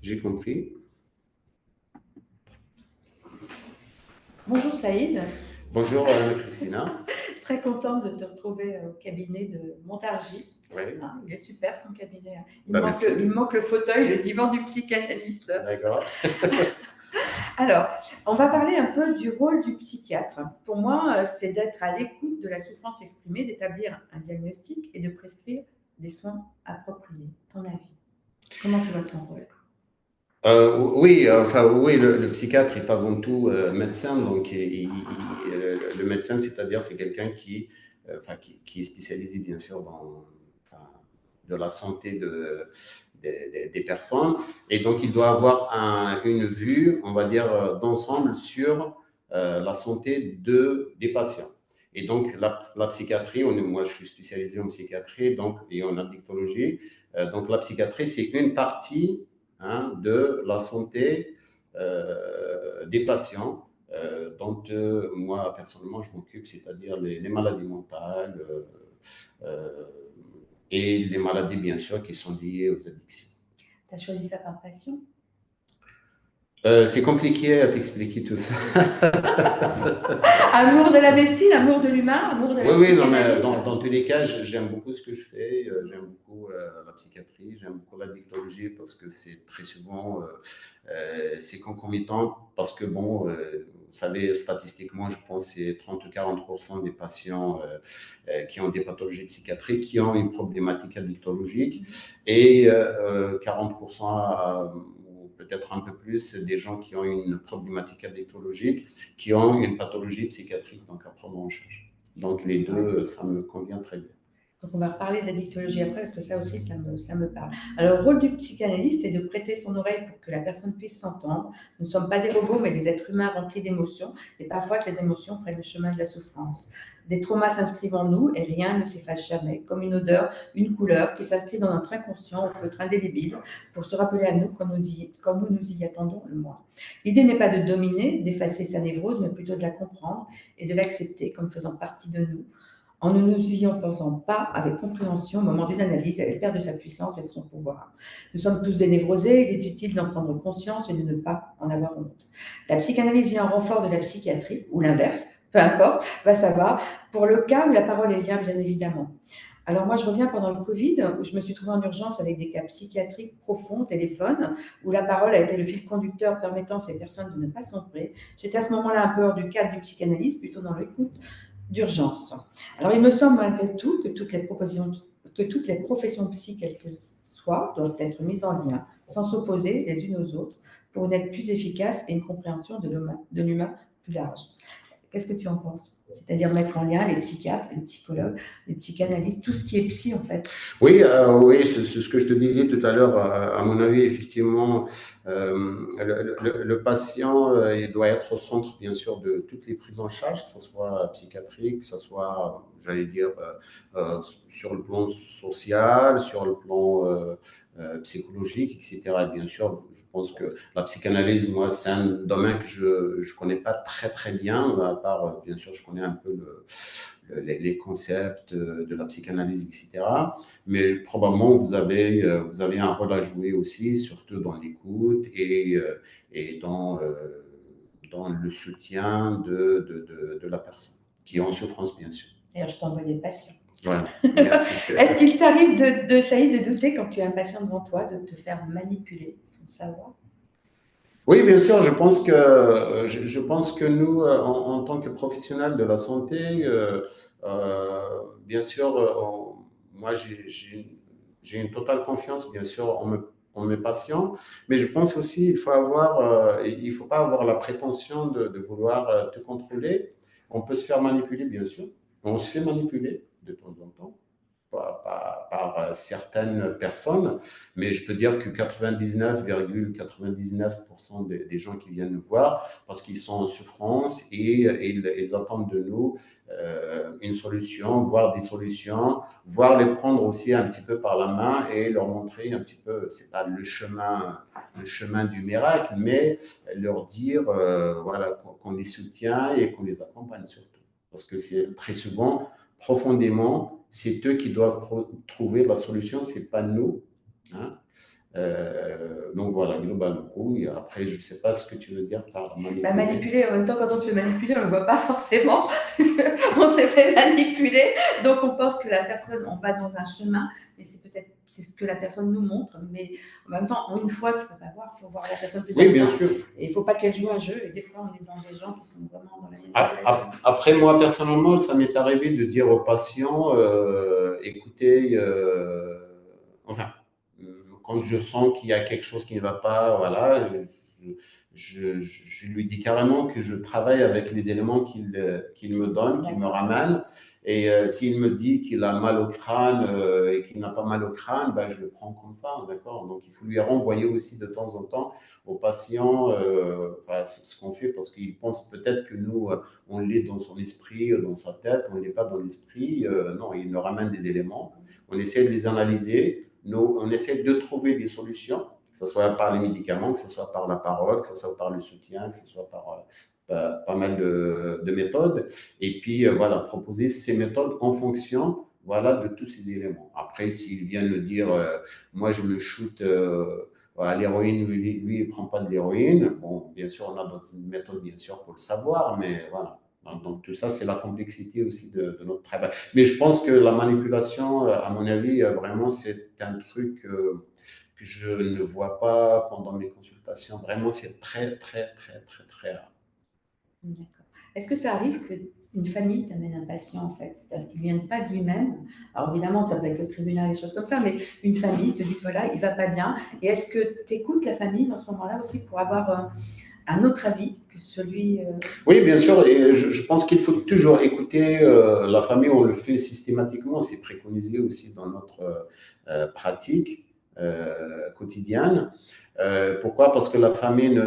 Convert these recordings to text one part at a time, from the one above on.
J'ai compris. Bonjour Saïd. Bonjour Christina. Très contente de te retrouver au cabinet de Montargis. Oui. Hein, il est super ton cabinet. Merci. Il me manque le fauteuil, le divan du psychanalyste. D'accord. Alors, on va parler un peu du rôle du psychiatre. Pour moi, c'est d'être à l'écoute de la souffrance exprimée, d'établir un diagnostic et de prescrire des soins appropriés. Ton avis? Comment tu vois ton rôle? Oui, enfin oui, le psychiatre est avant tout médecin, donc le médecin, c'est-à-dire c'est quelqu'un qui est spécialisé bien sûr dans enfin, de la santé des personnes, et donc il doit avoir une vue, on va dire, d'ensemble sur la santé des patients. Et donc la psychiatrie, moi je suis spécialisé en psychiatrie donc, et en addictologie, donc la psychiatrie c'est une partie de la santé des patients dont moi personnellement je m'occupe, c'est-à-dire les maladies mentales et les maladies bien sûr qui sont liées aux addictions. Tu as choisi ça par passion? C'est compliqué à t'expliquer tout ça. Amour de la médecine, amour de l'humain, amour de la Oui, non, mais psychanalyse. dans tous les cas, j'aime beaucoup ce que je fais. J'aime beaucoup la psychiatrie, j'aime beaucoup la dictologie parce que c'est très souvent c'est concomitant parce que bon, vous savez, statistiquement, je pense que c'est 30 ou 40% des patients qui ont des pathologies psychiatriques qui ont une problématique addictologique et 40% ou peut-être un peu plus des gens qui ont une problématique addictologique qui ont une pathologie psychiatrique donc à prendre en charge. Donc les deux, ça me convient très bien. Donc on va reparler de la dictologie après, parce que ça aussi, ça me parle. Alors, le rôle du psychanalyste est de prêter son oreille pour que la personne puisse s'entendre. Nous ne sommes pas des robots, mais des êtres humains remplis d'émotions, et parfois ces émotions prennent le chemin de la souffrance. Des traumas s'inscrivent en nous, et rien ne s'efface jamais, comme une odeur, une couleur qui s'inscrit dans notre inconscient au feutre indélébile, pour se rappeler à nous quand nous y attendons le moins. L'idée n'est pas de dominer, d'effacer sa névrose, mais plutôt de la comprendre et de l'accepter comme faisant partie de nous, en ne nous y opposant pas avec compréhension au moment d'une analyse, elle perd de sa puissance et de son pouvoir. Nous sommes tous des névrosés, il est utile d'en prendre conscience et de ne pas en avoir honte. La psychanalyse vient en renfort de la psychiatrie, ou l'inverse, peu importe, va savoir, pour le cas où la parole est liée, bien évidemment. Alors moi, je reviens pendant le Covid, où je me suis trouvée en urgence avec des cas psychiatriques profonds au téléphone, où la parole a été le fil conducteur permettant à ces personnes de ne pas sombrer. J'étais à ce moment-là un peu hors du cadre du psychanalyse, plutôt dans l'écoute d'urgence. Alors, il me semble malgré tout que toutes les professions psy, quelles que soient, doivent être mises en lien, sans s'opposer les unes aux autres, pour une aide plus efficace et une compréhension de l'humain plus large. Qu'est-ce que tu en penses? C'est-à-dire mettre en lien les psychiatres, les psychologues, les psychanalystes, tout ce qui est psy en fait. Oui, oui, c'est ce que je te disais tout à l'heure. À mon avis, effectivement, le patient, il doit être au centre, bien sûr, de toutes les prises en charge, que ce soit psychiatrique, que ce soit, j'allais dire, sur le plan social, sur le plan psychologique, etc. Et bien sûr, je pense que la psychanalyse, moi, c'est un domaine que je ne connais pas très, très bien, à part, bien sûr, je connais un peu les concepts de la psychanalyse, etc. Mais probablement, vous avez un rôle à jouer aussi, surtout dans l'écoute et dans le soutien de la personne, qui est en souffrance, bien sûr. D'ailleurs, je t'envoie des patients. Voilà, merci. Est-ce qu'il t'arrive de douter quand tu as un patient devant toi, de te faire manipuler sans le savoir? Oui, bien sûr, je pense que nous, en tant que professionnels de la santé, bien sûr, moi, j'ai une totale confiance, bien sûr, en mes patients, mais je pense aussi il faut pas avoir la prétention de vouloir tout contrôler. On peut se faire manipuler, bien sûr. On se fait manipuler de temps en temps par certaines personnes, mais je peux dire que 99,99% des gens qui viennent nous voir, parce qu'ils sont en souffrance et ils attendent de nous une solution, voire des solutions, voire les prendre aussi un petit peu par la main et leur montrer un petit peu, c'est pas le chemin du miracle, mais leur dire voilà, qu'on les soutient et qu'on les accompagne surtout. Parce que c'est très souvent, profondément, c'est eux qui doivent trouver la solution, c'est pas nous. Hein. Donc voilà, globalement. Oui, après, je ne sais pas ce que tu veux dire par Bah, manipuler. manipuler, en même temps, quand on se fait manipuler, on ne le voit pas forcément. On s'est fait manipuler, donc on pense que la personne, on va dans un chemin, mais c'est peut-être c'est ce que la personne nous montre. Mais en même temps, en une fois, tu ne peux pas voir, il faut voir la personne Oui, plusieurs bien fois. sûr. Et il ne faut pas qu'elle joue un jeu. Et des fois, on est dans des gens qui sont vraiment dans la manipulation. Après, moi, personnellement, ça m'est arrivé de dire aux patients, écoutez, enfin, quand je sens qu'il y a quelque chose qui ne va pas, voilà, je lui dis carrément que je travaille avec les éléments qu'il me donne, qu'il me ramène. Et s'il me dit qu'il a mal au crâne et qu'il n'a pas mal au crâne, ben, je le prends comme ça, d'accord. Donc, il faut lui renvoyer aussi de temps en temps aux patients enfin, ce qu'on fait parce qu'ils pensent peut-être que nous, on l'est dans son esprit, dans sa tête, on ne l'est pas dans l'esprit. Non, il nous ramène des éléments, on essaie de les analyser, nous, on essaie de trouver des solutions, que ce soit par les médicaments, que ce soit par la parole, que ce soit par le soutien, que ce soit par pas mal de méthodes, et puis voilà, proposer ces méthodes en fonction voilà, de tous ces éléments. Après, s'ils viennent me dire, moi je me shoot à l'héroïne, lui, il ne prend pas de l'héroïne. Bon, bien sûr, on a d'autres méthodes, bien sûr, pour le savoir, mais voilà. Donc, tout ça, c'est la complexité aussi de notre travail. Mais je pense que la manipulation, à mon avis, vraiment, c'est un truc que je ne vois pas pendant mes consultations. Vraiment, c'est très, très, très, très, très rare. D'accord. Est-ce que ça arrive qu'une famille t'amène un patient, en fait, c'est-à-dire qu'il ne vienne pas de lui-même? Alors évidemment, ça peut être le tribunal, des choses comme ça, mais une famille te dit, voilà, il ne va pas bien. Et est-ce que tu écoutes la famille dans ce moment-là aussi pour avoir un autre avis que celui… Oui, bien sûr, et je pense qu'il faut toujours écouter la famille, on le fait systématiquement, c'est préconisé aussi dans notre pratique quotidienne. Pourquoi? Parce que la famille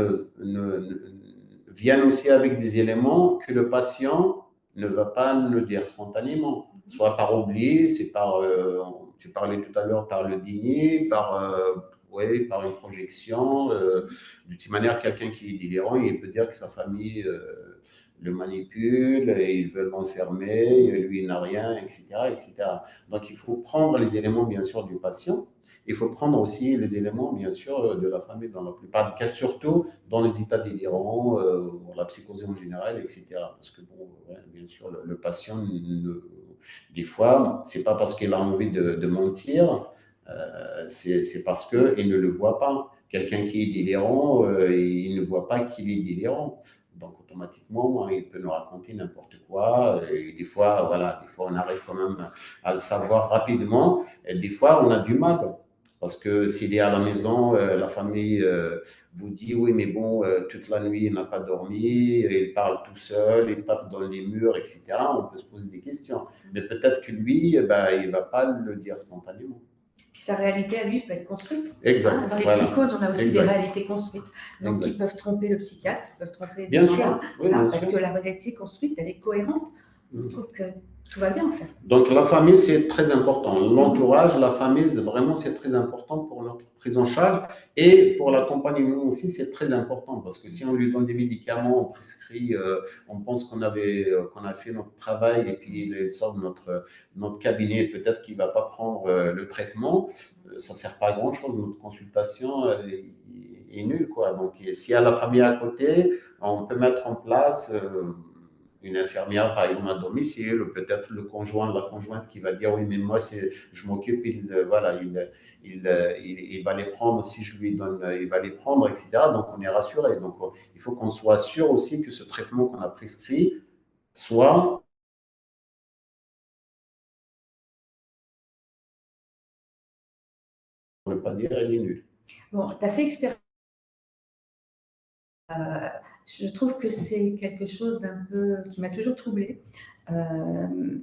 vient aussi avec des éléments que le patient ne va pas nous dire spontanément, soit par oubli, c'est par, tu parlais tout à l'heure, par le déni, ouais, par une projection. De toute manière, quelqu'un qui est délirant, il peut dire que sa famille le manipule, et ils veulent l'enfermer, lui il n'a rien, etc., etc. Donc il faut prendre les éléments bien sûr du patient, il faut prendre aussi les éléments bien sûr de la famille dans la plupart des cas, surtout dans les états délirants, la psychose en général, etc. Parce que bon, ouais, bien sûr le patient, des fois, c'est pas parce qu'il a envie de mentir, c'est parce qu'il ne le voit pas. Quelqu'un qui est délirant, il ne voit pas qu'il est délirant. Donc automatiquement, il peut nous raconter n'importe quoi. Et des fois, voilà, des fois on arrive quand même à le savoir rapidement. Et des fois, on a du mal. Parce que s'il est à la maison, la famille vous dit oui, mais bon, toute la nuit, il n'a pas dormi, il parle tout seul, il tape dans les murs, etc. On peut se poser des questions. Mais peut-être que lui, ben, il ne va pas le dire spontanément. Puis sa réalité à lui peut être construite. Exact. Dans les Voilà. psychoses, on a aussi des Exact. réalités construites. Donc, Exact. qui peuvent tromper le psychiatre, qui peuvent tromper des Bien gens sûr. là, Oui, bien parce sûr. que la réalité construite, elle est cohérente. Je trouve que tout va bien, en fait. Donc la famille, c'est très important. L'entourage, la famille, vraiment, c'est très important pour notre prise en charge et pour l'accompagnement aussi, c'est très important parce que si on lui donne des médicaments, on prescrit, on pense qu'on a fait notre travail et puis il sort de notre cabinet, peut-être qu'il va pas prendre le traitement, ça sert pas à grand chose. Notre consultation est nulle, quoi. Donc s'il y a la famille à côté, on peut mettre en place une infirmière, par exemple, à domicile, ou peut-être le conjoint, la conjointe qui va dire oui, mais moi, je m'occupe, voilà, il va les prendre si je lui donne, il va les prendre, etc. Donc, on est rassuré. Donc, il faut qu'on soit sûr aussi que ce traitement qu'on a prescrit soit. On ne veut pas dire il est nul. Bon, tu as fait expérience. Je trouve que c'est quelque chose d'un peu qui m'a toujours troublée. Je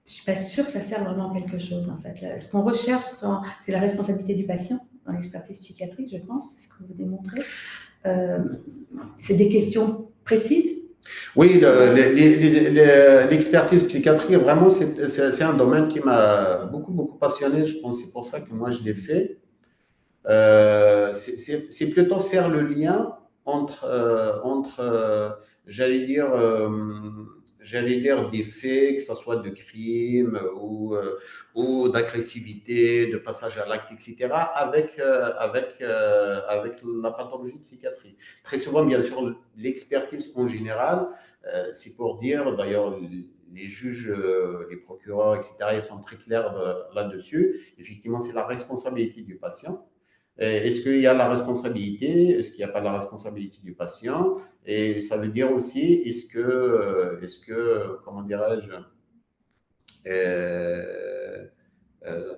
suis pas sûre que ça sert vraiment à quelque chose, en fait. Ce qu'on recherche, c'est la responsabilité du patient dans l'expertise psychiatrique, je pense, c'est ce que vous démontrez. C'est des questions précises. Oui, l'expertise psychiatrique, vraiment, c'est un domaine qui m'a beaucoup, beaucoup passionné. Je pense que c'est pour ça que moi, je l'ai fait. C'est plutôt faire le lien entre j'allais dire, j'allais dire, des faits, que ce soit de crimes ou d'agressivité, de passage à l'acte, etc., avec la pathologie psychiatrique. Très souvent, bien sûr, l'expertise en général, c'est pour dire, d'ailleurs, les juges, les procureurs, etc., ils sont très clairs là-dessus. Effectivement, c'est la responsabilité du patient. Est-ce qu'il y a la responsabilité? Est-ce qu'il n'y a pas la responsabilité du patient? Et ça veut dire aussi, comment dirais-je, euh,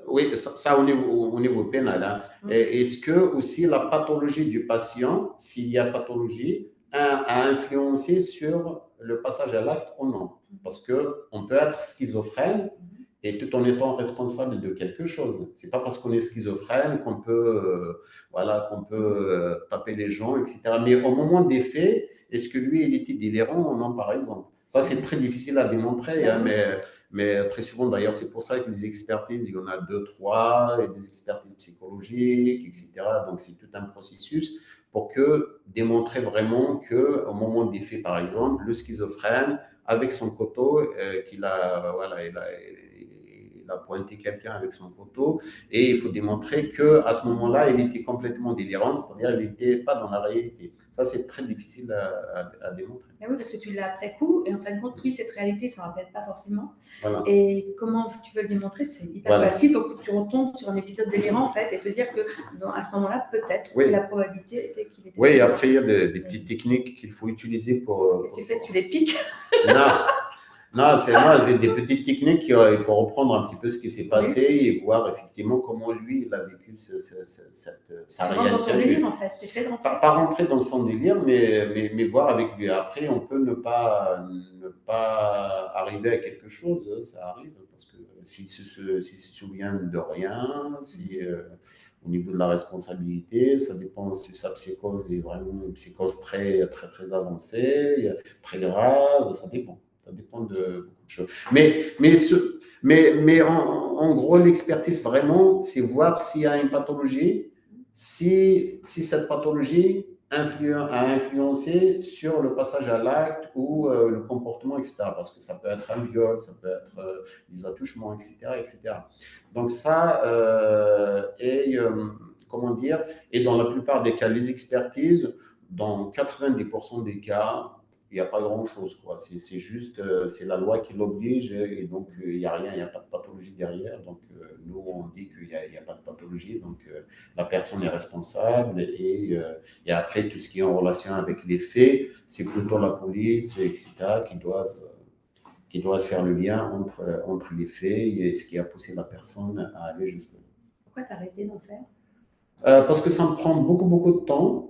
oui, ça au niveau pénal. Hein. Est-ce que aussi la pathologie du patient, s'il y a pathologie, a influencé sur le passage à l'acte ou non? Parce qu'on peut être schizophrène et tout en étant responsable de quelque chose. C'est pas parce qu'on est schizophrène qu'on peut, taper les gens, etc. Mais au moment des faits, est-ce que lui, il était délirant ou non, par exemple? Ça, c'est très difficile à démontrer, hein, mais très souvent, d'ailleurs, c'est pour ça que les expertises, il y en a deux, trois, et des expertises psychologiques, etc. Donc, c'est tout un processus pour démontrer vraiment qu'au moment des faits, par exemple, le schizophrène, avec son couteau, il a pointé quelqu'un avec son couteau, et il faut démontrer qu'à ce moment-là, il était complètement délirant, c'est-à-dire qu'il n'était pas dans la réalité. Ça, c'est très difficile à démontrer. Mais oui, parce que tu l'as après coup, et en fin de compte, lui, cette réalité, il ne s'en rappelle pas forcément. Voilà. Et comment tu veux le démontrer, c'est hyper relatif. Il faut que tu retombes sur un épisode délirant, en fait, et te dire que à ce moment-là, peut-être que la probabilité était qu'il était. Oui, après, il y a des petites techniques qu'il faut utiliser pour. Qu'est-ce que tu fais? Tu les piques? Non, c'est des petites techniques qu'il faut reprendre un petit peu ce qui s'est passé et voir effectivement comment lui, il a vécu sa réalité. Tu rentres dans son délire, en fait. Pas rentrer dans son délire, mais voir avec lui. Après, on peut ne pas arriver à quelque chose, ça arrive, parce que s'il se souvient de rien, au niveau de la responsabilité, ça dépend si sa psychose est vraiment une psychose très, très, très avancée, très grave, ça dépend. Ça dépend de beaucoup de choses. Mais en gros, l'expertise vraiment, c'est voir s'il y a une pathologie, si cette pathologie a influencé sur le passage à l'acte ou le comportement, etc. Parce que ça peut être un viol, ça peut être des attouchements, etc., etc. Donc ça, comment dire, et dans la plupart des cas, les expertises, dans 90% des cas, il n'y a pas grand-chose, quoi. C'est juste, c'est la loi qui l'oblige et donc il n'y a rien, il n'y a pas de pathologie derrière. Donc nous, on dit qu'il n'y a pas de pathologie, donc la personne est responsable et après, tout ce qui est en relation avec les faits, c'est plutôt la police, etc., qui doivent faire le lien entre les faits et ce qui a poussé la personne à aller jusque-là. Pourquoi tu as arrêté d'en faire? Parce que ça me prend beaucoup, beaucoup de temps.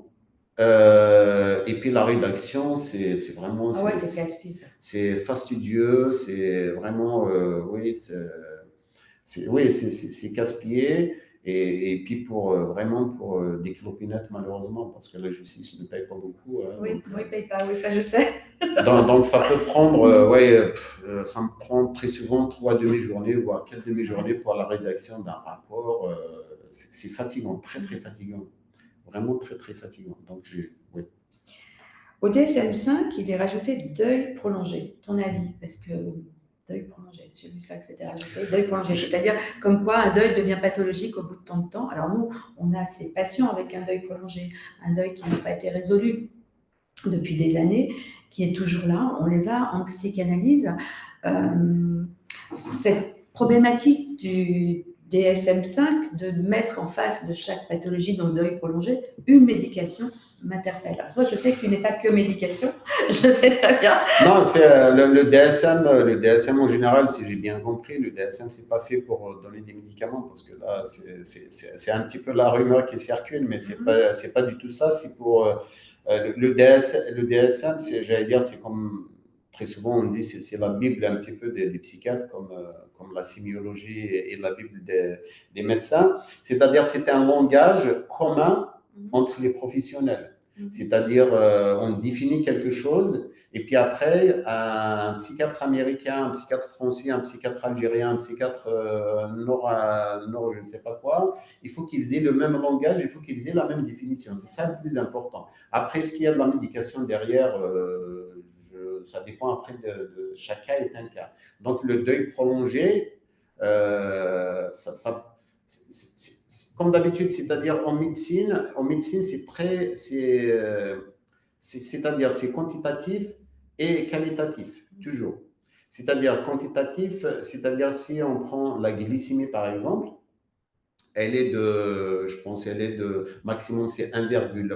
Et puis la rédaction, c'est vraiment. Ah ouais, c'est casse-pied, ça. C'est fastidieux, c'est vraiment. Oui, c'est casse-pied. Et puis vraiment pour des clopinettes, malheureusement, parce que la justice ne paye pas beaucoup. Hein, oui, ne paye pas, oui, ça je sais. donc ça peut prendre, ça me prend très souvent 3 demi-journées, voire 4 demi-journées pour la rédaction d'un rapport. C'est fatigant, très très fatigant. Vraiment très très fatigant. Donc oui. Au DSM-5, il est rajouté deuil prolongé. Ton avis? Parce que deuil prolongé, j'ai vu ça que c'était rajouté. Deuil prolongé, c'est-à-dire comme quoi un deuil devient pathologique au bout de tant de temps. Alors nous, on a ces patients avec un deuil prolongé, un deuil qui n'a pas été résolu depuis des années, qui est toujours là. On les a en psychanalyse. Cette problématique du DSM-5 de mettre en face de chaque pathologie dans le deuil prolongé une médication m'interpelle. Alors, moi, je sais que tu n'es pas que médication, je sais très bien. Non, c'est le DSM en général, si j'ai bien compris, le DSM, c'est pas fait pour donner des médicaments, parce que là, c'est un petit peu la rumeur qui circule, mais c'est pas du tout ça. C'est pour le DSM, j'allais dire, c'est comme très souvent on dit, c'est la Bible un petit peu des psychiatres, comme la sémiologie et la Bible des médecins. C'est-à-dire, c'est un langage commun entre les professionnels. C'est-à-dire, on définit quelque chose, et puis après, un psychiatre américain, un psychiatre français, un psychiatre algérien, un psychiatre nord, je ne sais pas quoi, il faut qu'ils aient le même langage, il faut qu'ils aient la même définition. C'est ça le plus important. Après, est-ce qu'il y a de la médication derrière? Je ne ça dépend après chaque cas est un cas. Donc le deuil prolongé, comme d'habitude, c'est-à-dire en médecine c'est-à-dire c'est quantitatif et qualitatif, toujours. C'est-à-dire quantitatif, c'est-à-dire si on prend la glycémie par exemple, je pense, elle est de maximum, c'est 1,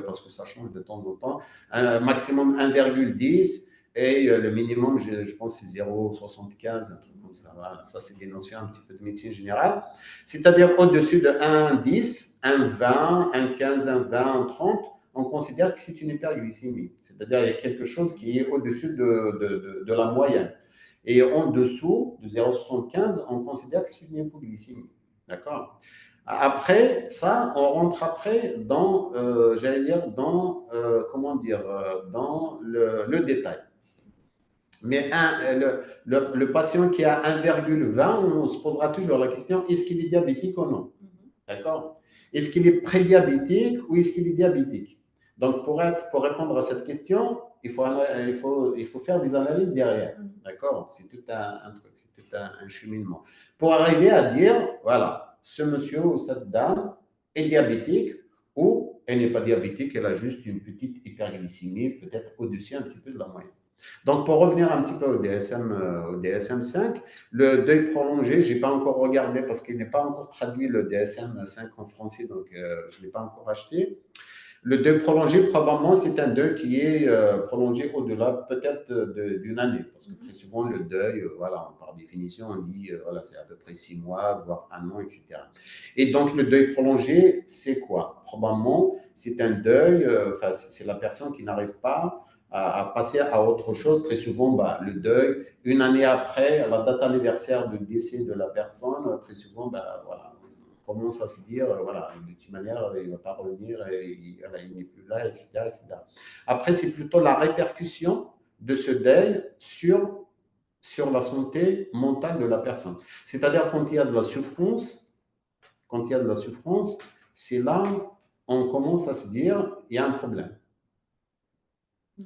parce que ça change de temps en temps, un maximum 1,10 et le minimum, je pense, c'est 0,75, un truc comme ça. Voilà. Ça, c'est des notions un petit peu de médecine générale. C'est-à-dire au-dessus de 1,10, 1,20, 1,15, 1,20, 1,30, on considère que c'est une hyperglycémie. C'est-à-dire qu'il y a quelque chose qui est au-dessus de la moyenne. Et en dessous de 0,75, on considère que c'est une hypoglycémie. D'accord? Après, ça, on rentre après dans, j'allais dire, dans, comment dire, dans le détail. Mais le patient qui a 1,20, on se posera toujours la question, est-ce qu'il est diabétique ou non? D'accord? Est-ce qu'il est prédiabétique ou est-ce qu'il est diabétique? Donc, pour répondre à cette question, il faut faire des analyses derrière. D'accord? C'est tout un truc, c'est tout un cheminement. Pour arriver à dire, voilà, ce monsieur ou cette dame est diabétique ou elle n'est pas diabétique, elle a juste une petite hyperglycémie, peut-être au-dessus un petit peu de la moyenne. Donc, pour revenir un petit peu au DSM-5, le deuil prolongé, je n'ai pas encore regardé parce qu'il n'est pas encore traduit le DSM-5 en français, donc je ne l'ai pas encore acheté. Le deuil prolongé, probablement, c'est un deuil qui est prolongé au-delà peut-être d'une année. Parce que très souvent, le deuil, voilà, par définition, on dit, voilà, c'est à peu près 6 mois, voire 1 an, etc. Et donc, le deuil prolongé, c'est quoi? Probablement, c'est un deuil, c'est la personne qui n'arrive pas à passer à autre chose. Très souvent, le deuil, une année après, à la date anniversaire du décès de la personne, très souvent, voilà, commence à se dire, voilà, de toute manière, il ne va pas revenir, il n'est plus là, etc., etc. Après, c'est plutôt la répercussion de ce deuil sur la santé mentale de la personne. C'est-à-dire quand il y a de la souffrance, c'est là on commence à se dire, il y a un problème.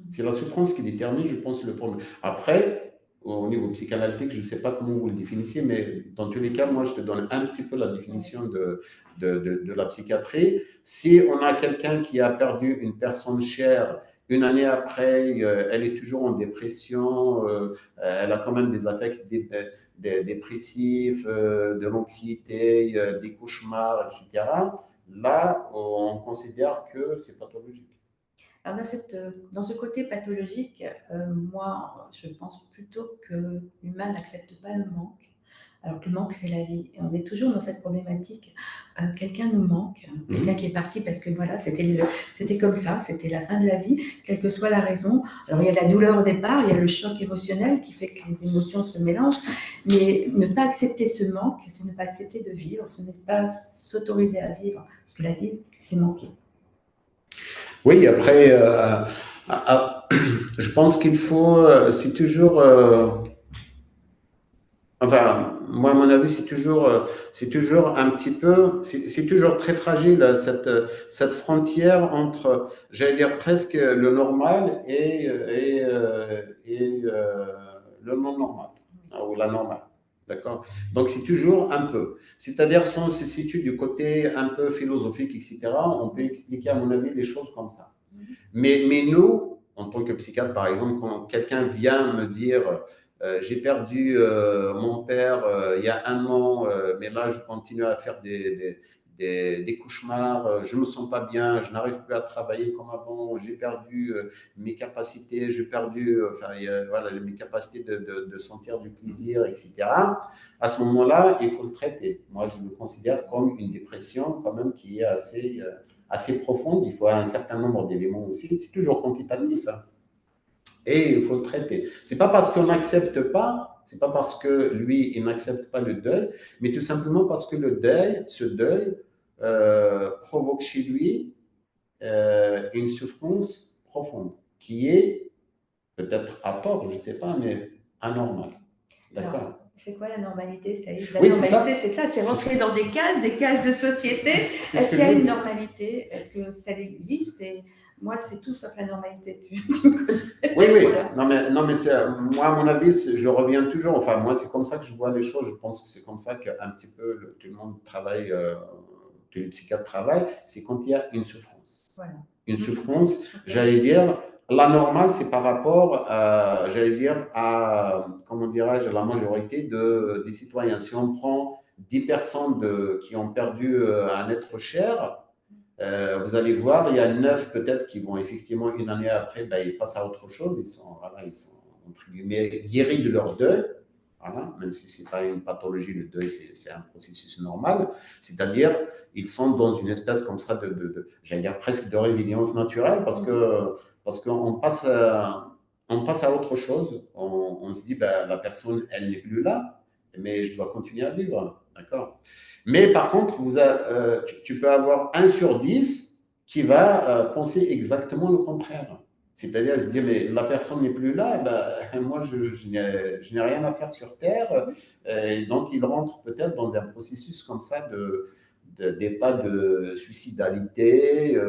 C'est la souffrance qui détermine, je pense, le problème. Après, au niveau psychanalytique, je ne sais pas comment vous le définissez, mais dans tous les cas, moi, je te donne un petit peu la définition de la psychiatrie. Si on a quelqu'un qui a perdu une personne chère, une année après, elle est toujours en dépression, elle a quand même des affects dépressifs, de l'anxiété, des cauchemars, etc. Là, on considère que c'est pathologique. Alors dans ce côté pathologique, moi, je pense plutôt que l'humain n'accepte pas le manque, alors que le manque, c'est la vie. Et on est toujours dans cette problématique. Quelqu'un nous manque, quelqu'un qui est parti parce que voilà, c'était comme ça, c'était la fin de la vie, quelle que soit la raison. Alors il y a la douleur au départ, il y a le choc émotionnel qui fait que les émotions se mélangent, mais ne pas accepter ce manque, c'est ne pas accepter de vivre, ce n'est pas s'autoriser à vivre, parce que la vie, c'est manquer. Oui, après, je pense qu'il faut, c'est toujours, enfin, moi, à mon avis, c'est toujours un petit peu, c'est toujours très fragile, cette frontière entre, j'allais dire presque le normal et le non normal, ou la normale. D'accord? Donc, c'est toujours un peu. C'est-à-dire, si on se situe du côté un peu philosophique, etc., on peut expliquer, à mon avis, les choses comme ça. Mais nous, en tant que psychiatre, par exemple, quand quelqu'un vient me dire j'ai perdu mon père il y a 1 an, mais là, je continue à faire des cauchemars, je ne me sens pas bien, je n'arrive plus à travailler comme avant, j'ai perdu mes capacités, voilà, mes capacités de sentir du plaisir, etc. À ce moment-là, il faut le traiter. Moi, je le considère comme une dépression quand même qui est assez profonde. Il faut un certain nombre d'éléments aussi. C'est toujours quantitatif. Hein. Et il faut le traiter. C'est pas parce qu'on n'accepte pas, c'est pas parce que lui, il n'accepte pas le deuil, mais tout simplement parce que ce deuil, provoque chez lui une souffrance profonde qui est peut-être à tort, je ne sais pas, mais anormale. D'accord. C'est quoi la normalité? La normalité, c'est ça, c'est rentrer dans des cases de société. Est-ce qu'il y a une normalité? Est-ce que ça existe? Et moi, c'est tout sauf la normalité. Tu me connais. Oui, oui. Voilà. Non, mais moi, à mon avis, je reviens toujours. Enfin, moi, c'est comme ça que je vois les choses. Je pense que c'est comme ça qu'un petit peu tout le monde travaille, tous les psychiatres travaillent. C'est quand il y a une souffrance. Voilà. Une souffrance, Ok. j'allais dire, la normale, c'est par rapport, j'allais dire, à, comment dirais-je, la majorité des citoyens. Si on prend 10 personnes qui ont perdu un être cher, vous allez voir, il y a 9 peut-être qui vont effectivement, une année après, ben, ils passent à autre chose. Voilà, ils sont entre guillemets, guéris de leur deuil. Voilà, même si ce n'est pas une pathologie, le deuil, c'est un processus normal. C'est-à-dire, ils sont dans une espèce comme ça j'allais dire presque de résilience naturelle parce qu'on passe, on passe à autre chose. On se dit, ben, la personne, elle n'est plus là, mais je dois continuer à vivre. D'accord. Mais par contre, tu peux avoir 1 sur 10 qui va penser exactement le contraire. C'est-à-dire se dire, mais la personne n'est plus là, ben, moi, je n'ai rien à faire sur Terre. Et donc, il rentre peut-être dans un processus comme ça d'état de suicidalité,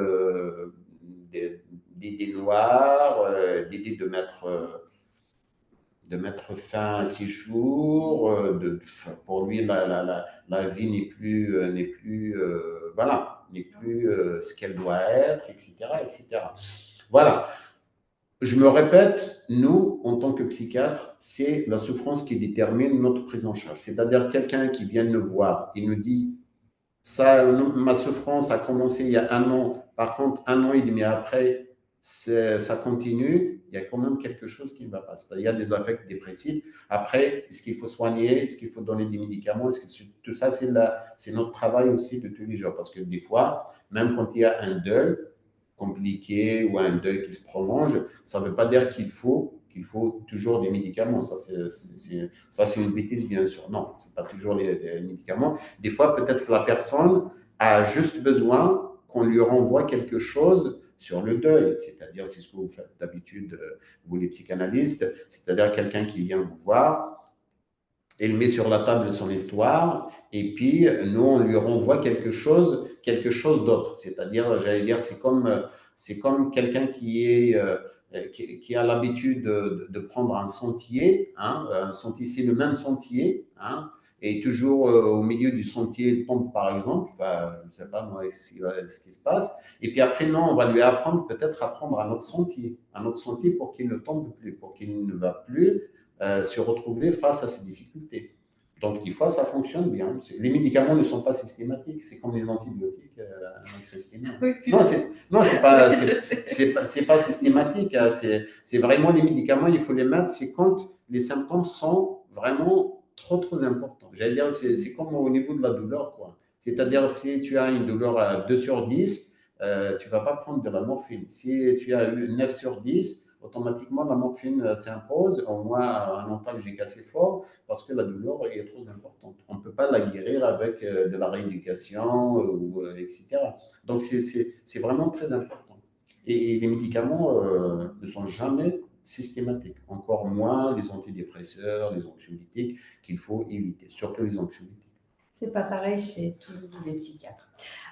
d'idées noires, d'idées de mettre fin à ses jours. Pour lui, la vie voilà, n'est plus ce qu'elle doit être, etc., etc. Voilà. Je me répète, nous, en tant que psychiatre, c'est la souffrance qui détermine notre prise en charge. C'est-à-dire quelqu'un qui vient nous voir, il nous dit, ça, ma souffrance a commencé il y a 1 an, par contre, 1 an et demi après, ça continue, il y a quand même quelque chose qui ne va pas. Il y a des affects dépressifs. Après, est-ce qu'il faut soigner? Est-ce qu'il faut donner des médicaments? Tout ça, c'est notre travail aussi de tous les jours. Parce que des fois, même quand il y a un deuil compliqué ou un deuil qui se prolonge, ça ne veut pas dire qu'il faut toujours des médicaments. Ça, c'est une bêtise, bien sûr. Non, ce n'est pas toujours les médicaments. Des fois, peut-être que la personne a juste besoin qu'on lui renvoie quelque chose sur le deuil, c'est-à-dire, c'est ce que vous faites d'habitude, vous les psychanalystes, c'est-à-dire quelqu'un qui vient vous voir, il met sur la table son histoire, et puis nous, on lui renvoie quelque chose d'autre, c'est-à-dire, j'allais dire, c'est comme quelqu'un qui a l'habitude de prendre un sentier, hein, un sentier, c'est le même sentier, hein, et toujours au milieu du sentier, il tombe par exemple, enfin, je ne sais pas moi ce qui se passe, et puis après, non, on va lui apprendre peut-être à prendre un autre sentier pour qu'il ne tombe plus, pour qu'il ne va plus se retrouver face à ces difficultés. Donc, des fois, ça fonctionne bien. Les médicaments ne sont pas systématiques. C'est comme les antibiotiques, Christine. Oui, Non, c'est pas systématique. Hein. C'est vraiment les médicaments, il faut les mettre. C'est quand les symptômes sont vraiment trop importants. J'allais dire, c'est comme au niveau de la douleur, quoi. C'est-à-dire, si tu as une douleur à 2 sur 10, tu ne vas pas prendre de la morphine. Si tu as eu 9 sur 10, automatiquement la morphine s'impose, au moins un antalgique assez fort, parce que la douleur est trop importante. On ne peut pas la guérir avec de la rééducation, etc. Donc c'est vraiment très important. Et les médicaments ne sont jamais systématiques, encore moins les antidépresseurs, les anxiolytiques qu'il faut éviter, surtout les anxiolytiques. C'est pas pareil chez tous les psychiatres.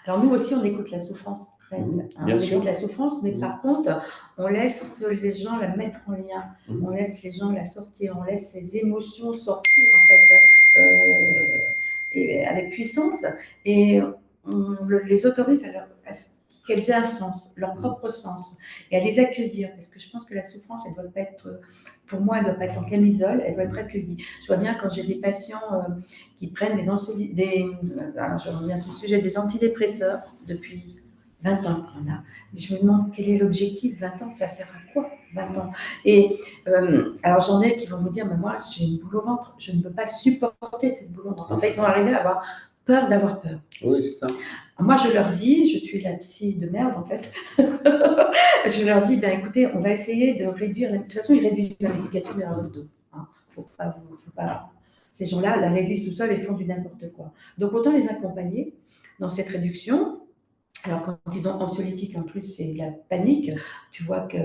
Alors nous aussi, on écoute la souffrance. On écoute la souffrance, mais par contre, on laisse les gens la mettre en lien. On laisse les gens la sortir. On laisse ces émotions sortir, en fait, et avec puissance. Et on les autorise à qu'elles aient un sens, leur propre sens, et à les accueillir. Parce que je pense que la souffrance, elle doit pas être, pour moi, elle doit pas être en camisole, elle doit être accueillie. Je vois bien quand j'ai des patients qui prennent alors je reviens sur le sujet des antidépresseurs depuis 20 ans qu'on a. Mais je me demande quel est l'objectif 20 ans, ça sert à quoi 20 ans? Et alors j'en ai qui vont vous dire, mais moi j'ai une boule au ventre, je ne veux pas supporter cette boule au ventre. En fait, ils sont arrivés à avoir peur d'avoir peur. Oui, c'est ça. Moi, je leur dis, je suis la psy de merde en fait, je leur dis, ben écoutez, on va essayer de réduire, de toute façon, ils réduisent la médication derrière le dos. Hein. Faut pas. Ces gens-là la réduisent tout seuls et font du n'importe quoi. Donc, autant les accompagner dans cette réduction. Alors, quand ils ont anxiolytique, en plus, c'est de la panique. Tu vois que